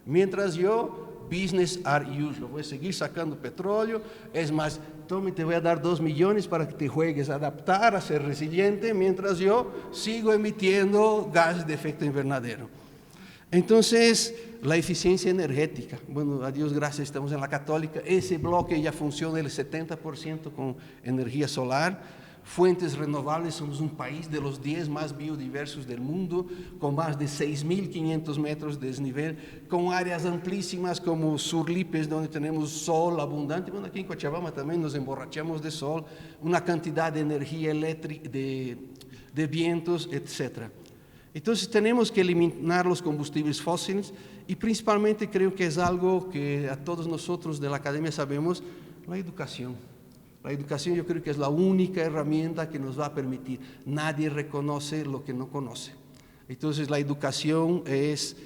Mientras yo, business as usual, voy a seguir sacando petróleo. Es más, tome, te voy a dar 2 millones para que te juegues a adaptar, a ser resiliente, mientras yo sigo emitiendo gases de efecto invernadero. Entonces, la eficiencia energética, bueno, a Dios gracias, estamos en la Católica, ese bloque ya funciona el 70% con energía solar, fuentes renovables, somos un país de los 10 más biodiversos del mundo, con más de 6.500 metros de desnivel, con áreas amplísimas como Surlipes, donde tenemos sol abundante. Bueno, aquí en Cochabamba también nos emborrachamos de sol, una cantidad de energía eléctrica, de vientos, etc. Entonces tenemos que eliminar los combustibles fósiles y principalmente creo que es algo que a todos nosotros de la academia sabemos, la educación. La educación yo creo que es la única herramienta que nos va a permitir. Nadie reconoce lo que no conoce. Entonces la educación es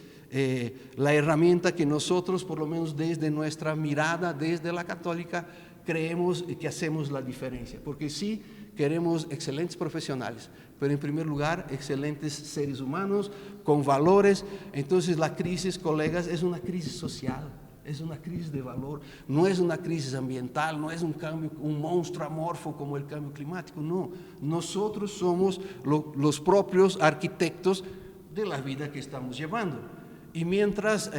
la herramienta que nosotros, por lo menos desde nuestra mirada, desde la católica, creemos que hacemos la diferencia. Porque sí, queremos excelentes profesionales, pero en primer lugar, excelentes seres humanos con valores. Entonces la crisis, colegas, es una crisis social. Es una crisis de valor, no es una crisis ambiental, no es un cambio, un monstruo amorfo como el cambio climático, no. Nosotros somos los propios arquitectos de la vida que estamos llevando. Y mientras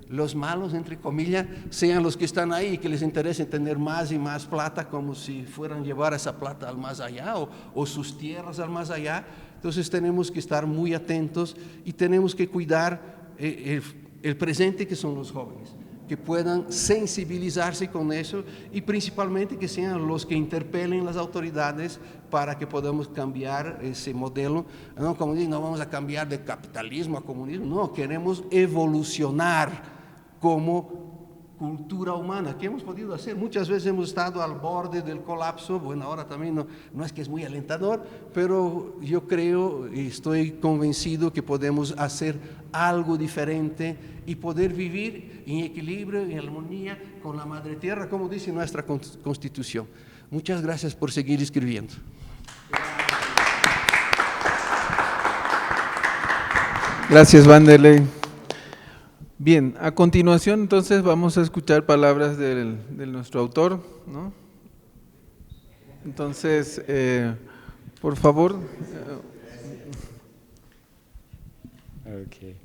los malos, entre comillas, sean los que están ahí y que les interese tener más y más plata, como si fueran a llevar esa plata al más allá o sus tierras al más allá, entonces tenemos que estar muy atentos y tenemos que cuidar el presente, que son los jóvenes, que puedan sensibilizarse con eso y principalmente que sean los que interpelen las autoridades para que podamos cambiar ese modelo. No, como dicen, no vamos a cambiar de capitalismo a comunismo, no, queremos evolucionar como cultura humana, que hemos podido hacer. Muchas veces hemos estado al borde del colapso, bueno, ahora también no es que es muy alentador, pero yo creo y estoy convencido que podemos hacer algo diferente y poder vivir en equilibrio, en armonía con la Madre Tierra, como dice nuestra Constitución. Muchas gracias por seguir escribiendo. Gracias, Vanderlei. Bien, a continuación entonces vamos a escuchar palabras de nuestro autor, ¿no? Entonces, por favor. Okay.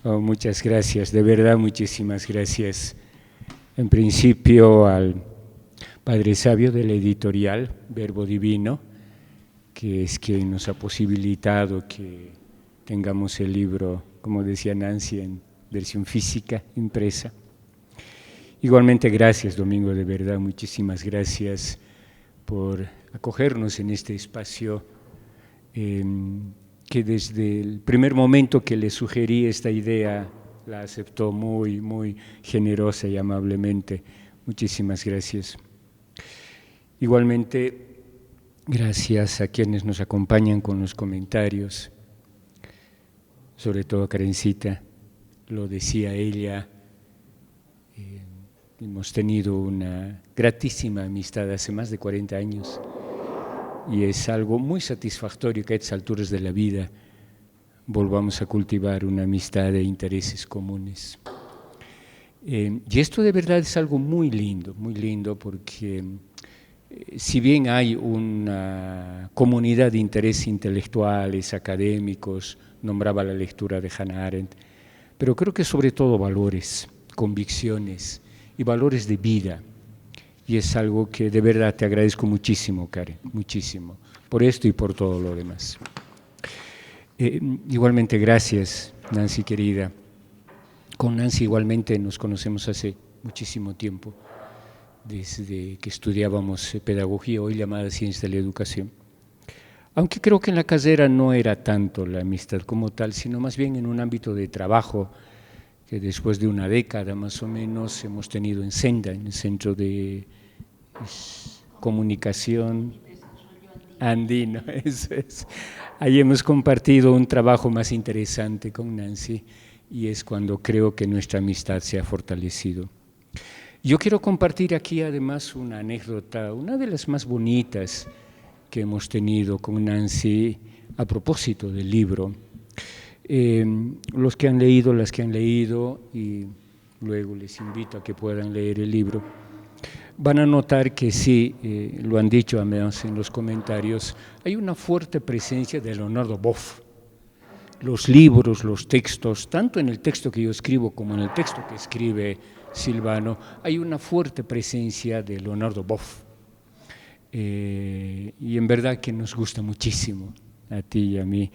Muchas gracias, de verdad muchísimas gracias. En principio al Padre Sabio de la editorial Verbo Divino, que es quien nos ha posibilitado que tengamos el libro, como decía Nancy, en versión física, impresa. Igualmente gracias, Domingo, de verdad, muchísimas gracias por acogernos en este espacio que desde el primer momento que le sugerí esta idea la aceptó muy, muy generosa y amablemente. Muchísimas gracias. Igualmente, gracias a quienes nos acompañan con los comentarios, sobre todo a Karencita, lo decía ella, hemos tenido una gratísima amistad hace más de 40 años y es algo muy satisfactorio que a estas alturas de la vida volvamos a cultivar una amistad de intereses comunes. Y esto de verdad es algo muy lindo porque si bien hay una comunidad de intereses intelectuales, académicos, nombraba la lectura de Hannah Arendt, pero creo que sobre todo valores, convicciones y valores de vida. Y es algo que de verdad te agradezco muchísimo, Karen, muchísimo, por esto y por todo lo demás. Igualmente, gracias, Nancy querida. Con Nancy igualmente nos conocemos hace muchísimo tiempo, desde que estudiábamos pedagogía, hoy llamada Ciencias de la Educación. Aunque creo que en la carrera no era tanto la amistad como tal, sino más bien en un ámbito de trabajo que después de una década más o menos hemos tenido en Senda, en el Centro de Comunicación Andino, eso es. Ahí hemos compartido un trabajo más interesante con Nancy y es cuando creo que nuestra amistad se ha fortalecido. Yo quiero compartir aquí además una anécdota, una de las más bonitas que hemos tenido con Nancy a propósito del libro. Los que han leído, las que han leído, y luego les invito a que puedan leer el libro, van a notar que sí, lo han dicho además en los comentarios, hay una fuerte presencia de Leonardo Boff. Los libros, los textos, tanto en el texto que yo escribo como en el texto que escribe Silvano, hay una fuerte presencia de Leonardo Boff. Y en verdad que nos gusta muchísimo, a ti y a mí,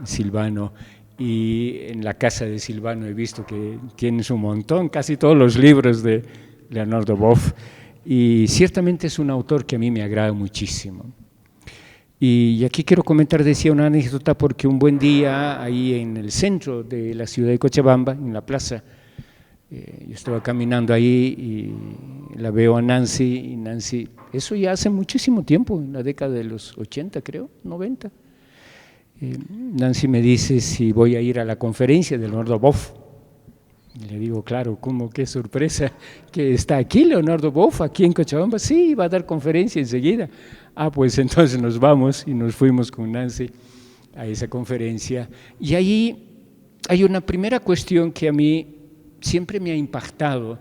Silvano. Y en la casa de Silvano he visto que tienes un montón, casi todos los libros de Leonardo Boff, y ciertamente es un autor que a mí me agrada muchísimo. Y aquí quiero comentar, decía, una anécdota, porque un buen día ahí en el centro de la ciudad de Cochabamba, en la plaza, yo estaba caminando ahí y la veo a Nancy, y Nancy, eso ya hace muchísimo tiempo, en la década de los 80 creo, 90, Nancy me dice si voy a ir a la conferencia de Leonardo Boff. Y le digo, claro, ¿cómo? Qué sorpresa, que está aquí Leonardo Boff, aquí en Cochabamba. Sí, va a dar conferencia enseguida. Ah, pues entonces nos vamos, y nos fuimos con Nancy a esa conferencia. Y ahí hay una primera cuestión que a mí siempre me ha impactado,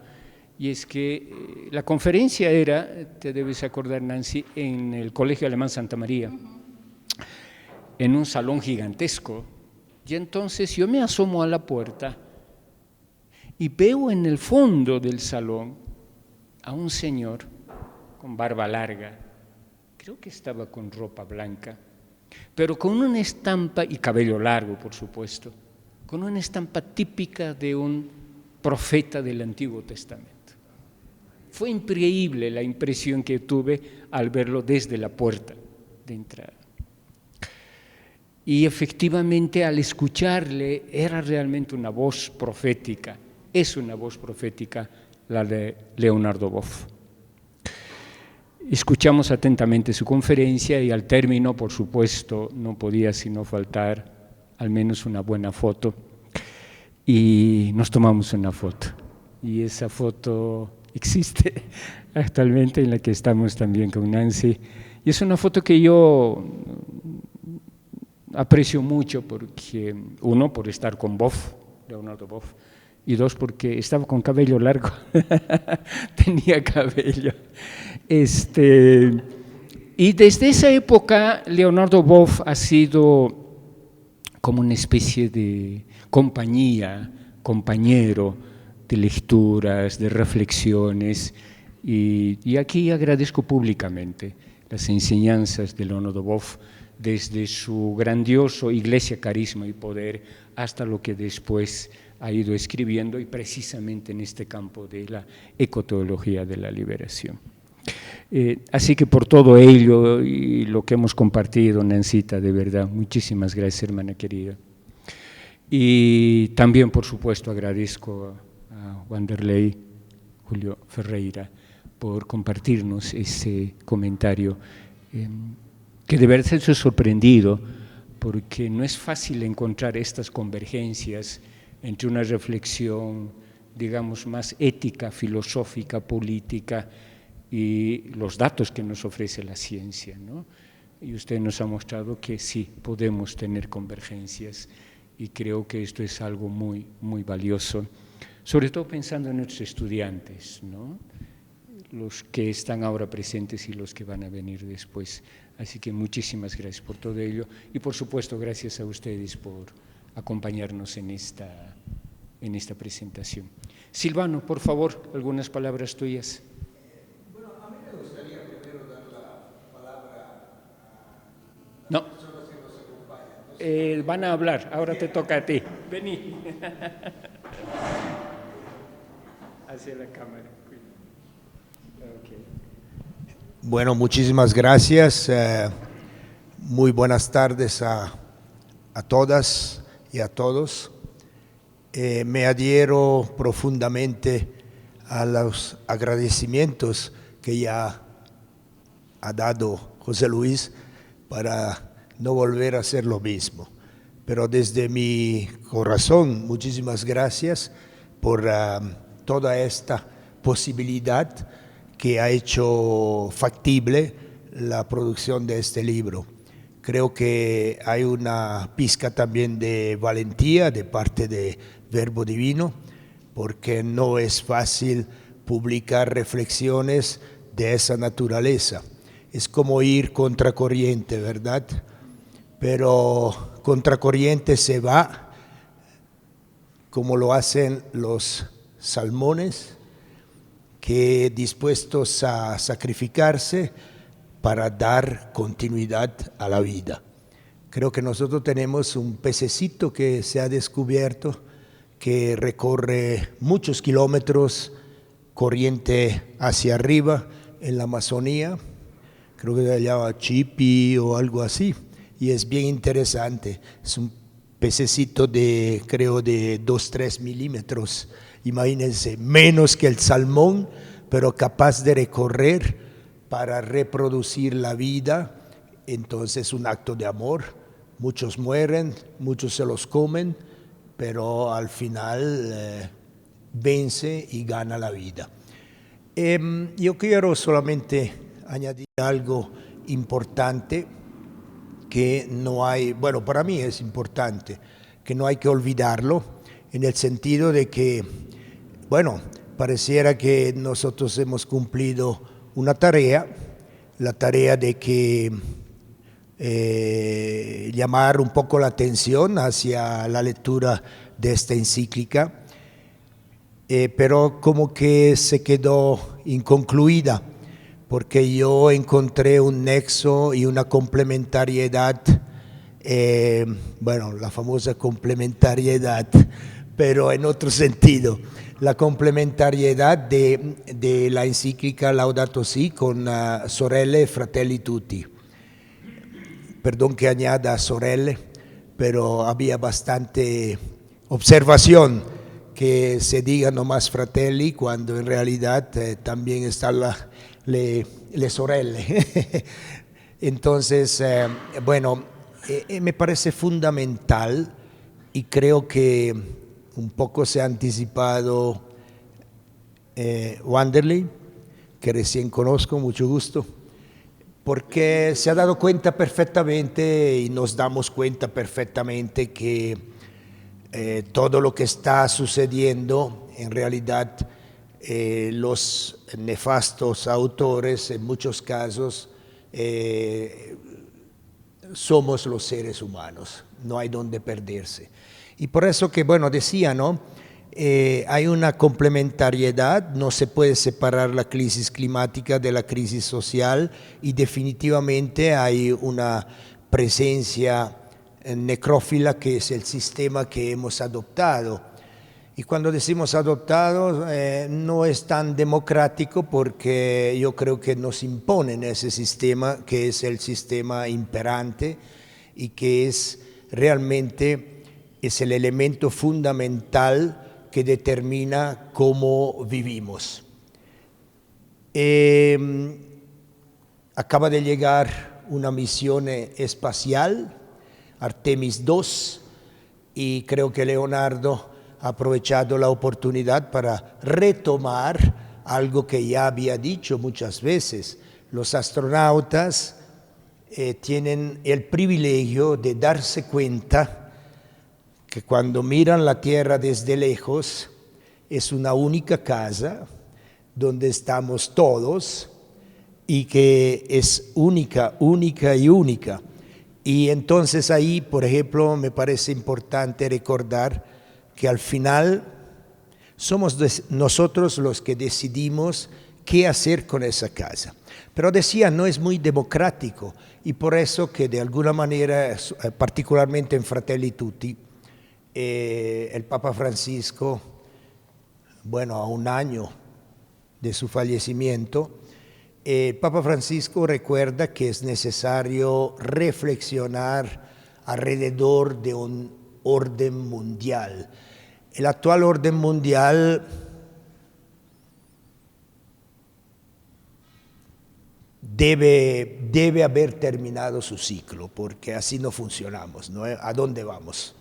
y es que la conferencia era, te debes acordar, Nancy, en el Colegio Alemán Santa María, en un salón gigantesco. Y entonces yo me asomo a la puerta y veo en el fondo del salón a un señor con barba larga, creo que estaba con ropa blanca, pero con una estampa, y cabello largo por supuesto, con una estampa típica de un profeta del Antiguo Testamento. Fue increíble la impresión que tuve al verlo desde la puerta de entrada. Y efectivamente al escucharle era realmente una voz profética. Es una voz profética la de Leonardo Boff. Escuchamos atentamente su conferencia y al término, por supuesto, no podía sino faltar al menos una buena foto. Y nos tomamos una foto. Y esa foto existe actualmente, en la que estamos también con Nancy. Y es una foto que yo aprecio mucho, porque uno, por estar con Boff, Leonardo Boff, y dos, porque estaba con cabello largo, tenía cabello. Y desde esa época Leonardo Boff ha sido como una especie de compañía, compañero de lecturas, de reflexiones, y aquí agradezco públicamente las enseñanzas de Leonardo Boff, desde su grandioso Iglesia, Carisma y Poder, hasta lo que después ha ido escribiendo, y precisamente en este campo de la ecoteología de la liberación. Así que por todo ello y lo que hemos compartido, Nancita, de verdad, muchísimas gracias, hermana querida. Y también, por supuesto, agradezco a Wanderley Julio Ferreira por compartirnos ese comentario, que de verdad se ha sorprendido, porque no es fácil encontrar estas convergencias entre una reflexión, digamos, más ética, filosófica, política y los datos que nos ofrece la ciencia, ¿no? Y usted nos ha mostrado que sí, podemos tener convergencias, y creo que esto es algo muy, muy valioso, sobre todo pensando en nuestros estudiantes, ¿no? Los que están ahora presentes y los que van a venir después. Así que muchísimas gracias por todo ello, y por supuesto gracias a ustedes por acompañarnos en esta presentación. Silvano, por favor, algunas palabras tuyas. Bueno, a mí me gustaría primero dar la palabra a No. las personas que nos acompañan. Van a hablar, ahora te toca a ti. Vení. Hacia la cámara. Okay. Bueno, muchísimas gracias. Muy buenas tardes a todas y a todos. Me adhiero profundamente a los agradecimientos que ya ha dado José Luis para no volver a hacer lo mismo. Pero desde mi corazón, muchísimas gracias por toda esta posibilidad que ha hecho factible la producción de este libro. Creo que hay una pizca también de valentía de parte de Verbo Divino, porque no es fácil publicar reflexiones de esa naturaleza. Es como ir contracorriente, ¿verdad? Pero contracorriente se va como lo hacen los salmones, que dispuestos a sacrificarse para dar continuidad a la vida. Creo que nosotros tenemos un pececito que se ha descubierto, que recorre muchos kilómetros corriente hacia arriba en la Amazonía, creo que se llama Chipi o algo así, y es bien interesante. Es un pececito de, creo, de 2-3 milímetros, imagínense, menos que el salmón, pero capaz de recorrer para reproducir la vida. Entonces, un acto de amor. Muchos mueren, muchos se los comen, pero al final vence y gana la vida. Yo quiero solamente añadir algo importante que no hay, bueno, para mí es importante, que no hay que olvidarlo, en el sentido de que, bueno, pareciera que nosotros hemos cumplido una tarea, la tarea de que llamar un poco la atención hacia la lectura de esta encíclica, pero como que se quedó inconcluida, porque yo encontré un nexo y una complementariedad, bueno, la famosa complementariedad, pero en otro sentido, la complementariedad de la encíclica Laudato Si con Sorelle e Fratelli Tutti. Perdón que añada Sorelle, pero había bastante observación que se diga nomás Fratelli cuando en realidad también están le sorelle. Entonces, bueno, me parece fundamental y creo que un poco se ha anticipado Wanderley, que recién conozco, mucho gusto, porque se ha dado cuenta perfectamente y nos damos cuenta perfectamente que todo lo que está sucediendo en realidad los nefastos autores en muchos casos somos los seres humanos, no hay donde perderse. Y por eso que, bueno, decía, ¿no? Hay una complementariedad, no se puede separar la crisis climática de la crisis social y definitivamente hay una presencia necrófila que es el sistema que hemos adoptado. Y cuando decimos adoptado, no es tan democrático porque yo creo que nos imponen ese sistema que es el sistema imperante y que es realmente es el elemento fundamental que determina cómo vivimos. Acaba de llegar una misión espacial, Artemis 2, y creo que Leonardo ha aprovechado la oportunidad para retomar algo que ya había dicho muchas veces. Los astronautas tienen el privilegio de darse cuenta que cuando miran la Tierra desde lejos es una única casa donde estamos todos y que es única, única y única. Y entonces ahí, por ejemplo, me parece importante recordar que al final somos nosotros los que decidimos qué hacer con esa casa. Pero decía, no es muy democrático, y por eso que de alguna manera, particularmente en Fratelli Tutti, el Papa Francisco, bueno, a un año de su fallecimiento, el Papa Francisco recuerda que es necesario reflexionar alrededor de un orden mundial. El actual orden mundial debe haber terminado su ciclo, porque así no funcionamos, ¿no? ¿A dónde vamos?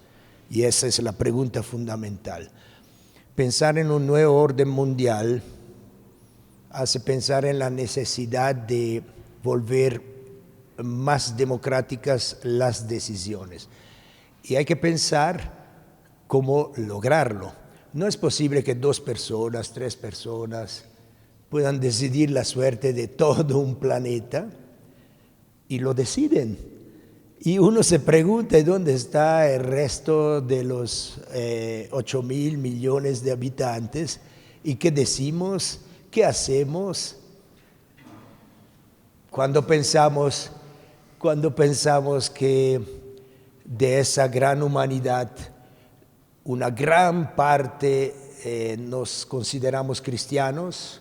Y esa es la pregunta fundamental. Pensar en un nuevo orden mundial hace pensar en la necesidad de volver más democráticas las decisiones. Y hay que pensar cómo lograrlo. No es posible que 2 personas, 3 personas puedan decidir la suerte de todo un planeta, y lo deciden. Y uno se pregunta dónde está el resto de los 8.000 millones de habitantes, y qué decimos. ¿Qué hacemos cuando pensamos que de esa gran humanidad una gran parte nos consideramos cristianos,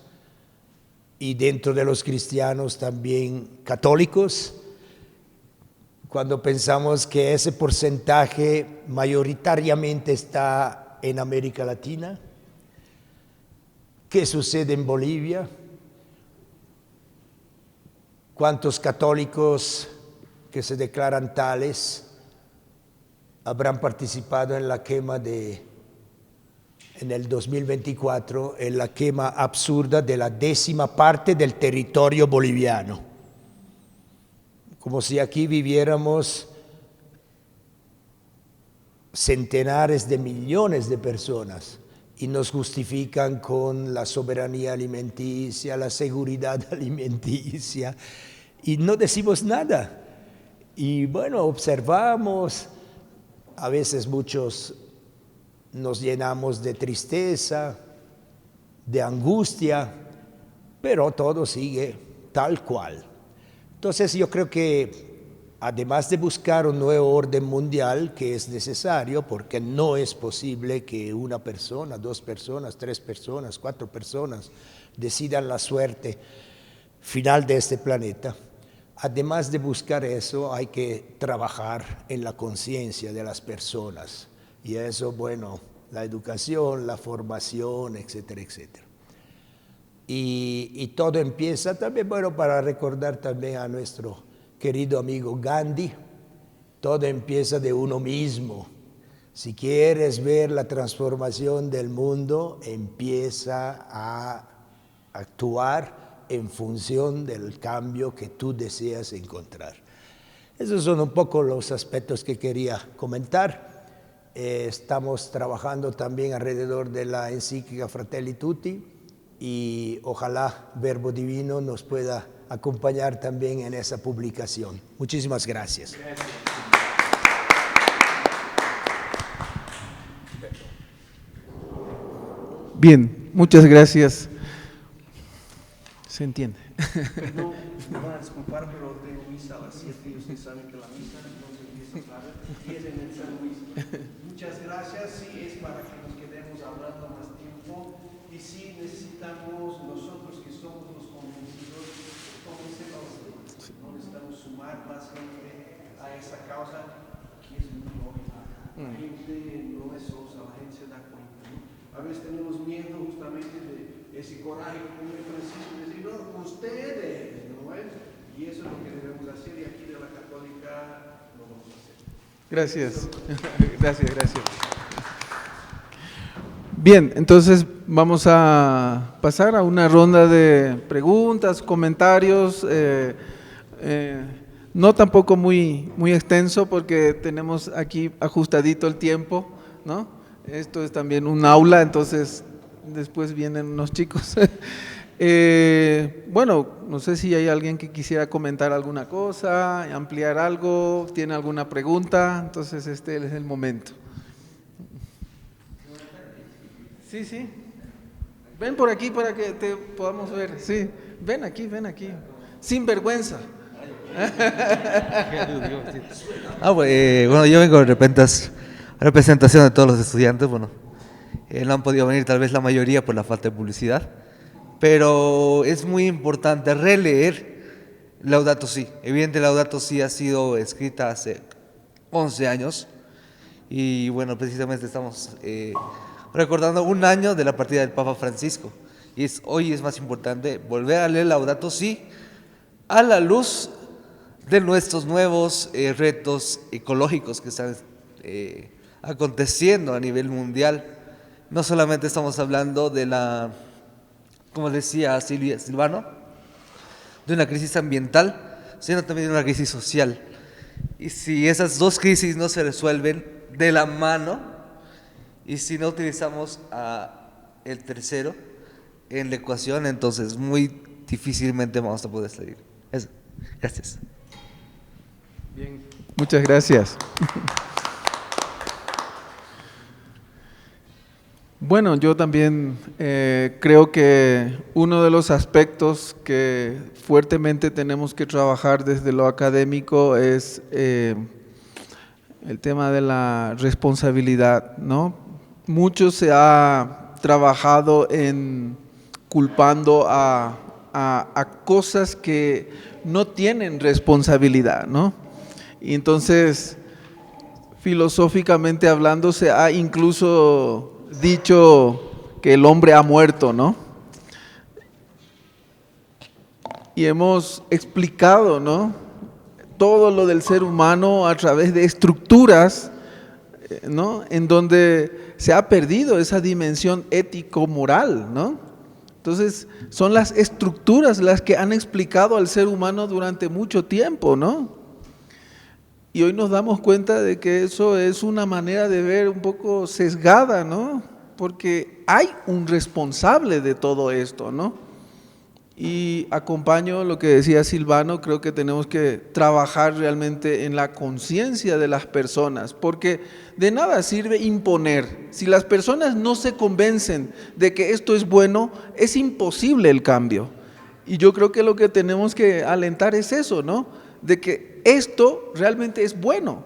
y dentro de los cristianos también católicos? Cuando pensamos que ese porcentaje mayoritariamente está en América Latina. ¿Qué sucede en Bolivia? ¿Cuántos católicos que se declaran tales habrán participado en la quema en el 2024, en la quema absurda de la 10ª parte del territorio boliviano? Como si aquí viviéramos centenares de millones de personas. Y nos justifican con la soberanía alimenticia, la seguridad alimenticia, y no decimos nada. Y bueno, observamos, a veces muchos nos llenamos de tristeza, de angustia, pero todo sigue tal cual. Entonces yo creo que además de buscar un nuevo orden mundial, que es necesario, porque no es posible que 1 persona, 2 personas, 3 personas, 4 personas decidan la suerte final de este planeta, además de buscar eso, hay que trabajar en la conciencia de las personas. Y eso, bueno, la educación, la formación, etcétera, etcétera. Y todo empieza también, bueno, para recordar también a nuestro querido amigo Gandhi, todo empieza de uno mismo. Si quieres ver la transformación del mundo, empieza a actuar en función del cambio que tú deseas encontrar. Esos son un poco los aspectos que quería comentar. Estamos trabajando también alrededor de la encíclica Fratelli Tutti, y ojalá Verbo Divino nos pueda acompañar también en esa publicación. Muchísimas gracias. Bien, muchas gracias. ¿Se entiende? No, me van a disculpar, pero tengo misa a las 7 y ustedes saben que la misa no se empieza tarde y es en el San Luis. Muchas gracias, sí, es para que nos quedemos hablando más tiempo, y sí necesitamos nosotros que somos los convencidos, no necesitamos sumar más gente a esa causa que es muy noble. gente no es sosa, la gente se da cuenta, ¿no? A veces tenemos miedo justamente de ese coraje como el Francisco, de decir, no, ustedes, ¿no es? Y eso es lo que debemos hacer, y aquí de la Católica lo vamos a hacer. Gracias. Gracias. Bien, entonces vamos a pasar a una ronda de preguntas, comentarios, no tampoco muy extenso porque tenemos aquí ajustadito el tiempo, ¿no? Esto es también un aula, entonces después vienen unos chicos. Bueno, no sé si hay alguien que quisiera comentar alguna cosa, ampliar algo, tiene alguna pregunta, entonces este es el momento. Sí. Ven por aquí para que te podamos ver. Sí, ven aquí. Sin vergüenza. Bueno, yo vengo de representación de todos los estudiantes. Bueno, no han podido venir tal vez la mayoría por la falta de publicidad, pero es muy importante releer Laudato Si. Evidentemente Laudato Si ha sido escrita hace 11 años y bueno, precisamente estamos recordando un año de la partida del Papa Francisco. Y hoy es más importante volver a leer Laudato Si a la luz de nuestros nuevos retos ecológicos que están aconteciendo a nivel mundial. No solamente estamos hablando de como decía Silvano, de una crisis ambiental, sino también de una crisis social. Y si esas dos crisis no se resuelven de la mano, y si no utilizamos el tercero en la ecuación, entonces muy difícilmente vamos a poder salir. Eso. Gracias. Bien, muchas gracias. Bueno, yo también creo que uno de los aspectos que fuertemente tenemos que trabajar desde lo académico es el tema de la responsabilidad, ¿no? Mucho se ha trabajado en culpando a cosas que no tienen responsabilidad, ¿no? Y entonces, filosóficamente hablando, se ha incluso dicho que el hombre ha muerto, ¿no? Y hemos explicado, ¿no?, todo lo del ser humano a través de estructuras, ¿no?, en donde se ha perdido esa dimensión ético-moral, ¿no? Entonces, son las estructuras las que han explicado al ser humano durante mucho tiempo, ¿no? Y hoy nos damos cuenta de que eso es una manera de ver un poco sesgada, ¿no? Porque hay un responsable de todo esto, ¿no? Y acompaño lo que decía Silvano, creo que tenemos que trabajar realmente en la conciencia de las personas, porque de nada sirve imponer. Si las personas no se convencen de que esto es bueno, es imposible el cambio. Y yo creo que lo que tenemos que alentar es eso, ¿no?, de que esto realmente es bueno.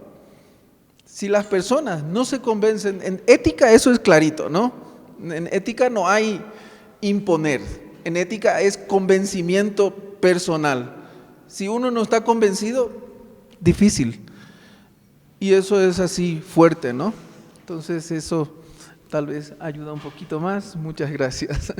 Si las personas no se convencen, en ética eso es clarito, ¿no? En ética no hay imponer. En ética es convencimiento personal. Si uno no está convencido, difícil. Y eso es así fuerte, ¿no? Entonces eso tal vez ayuda un poquito más. Muchas gracias.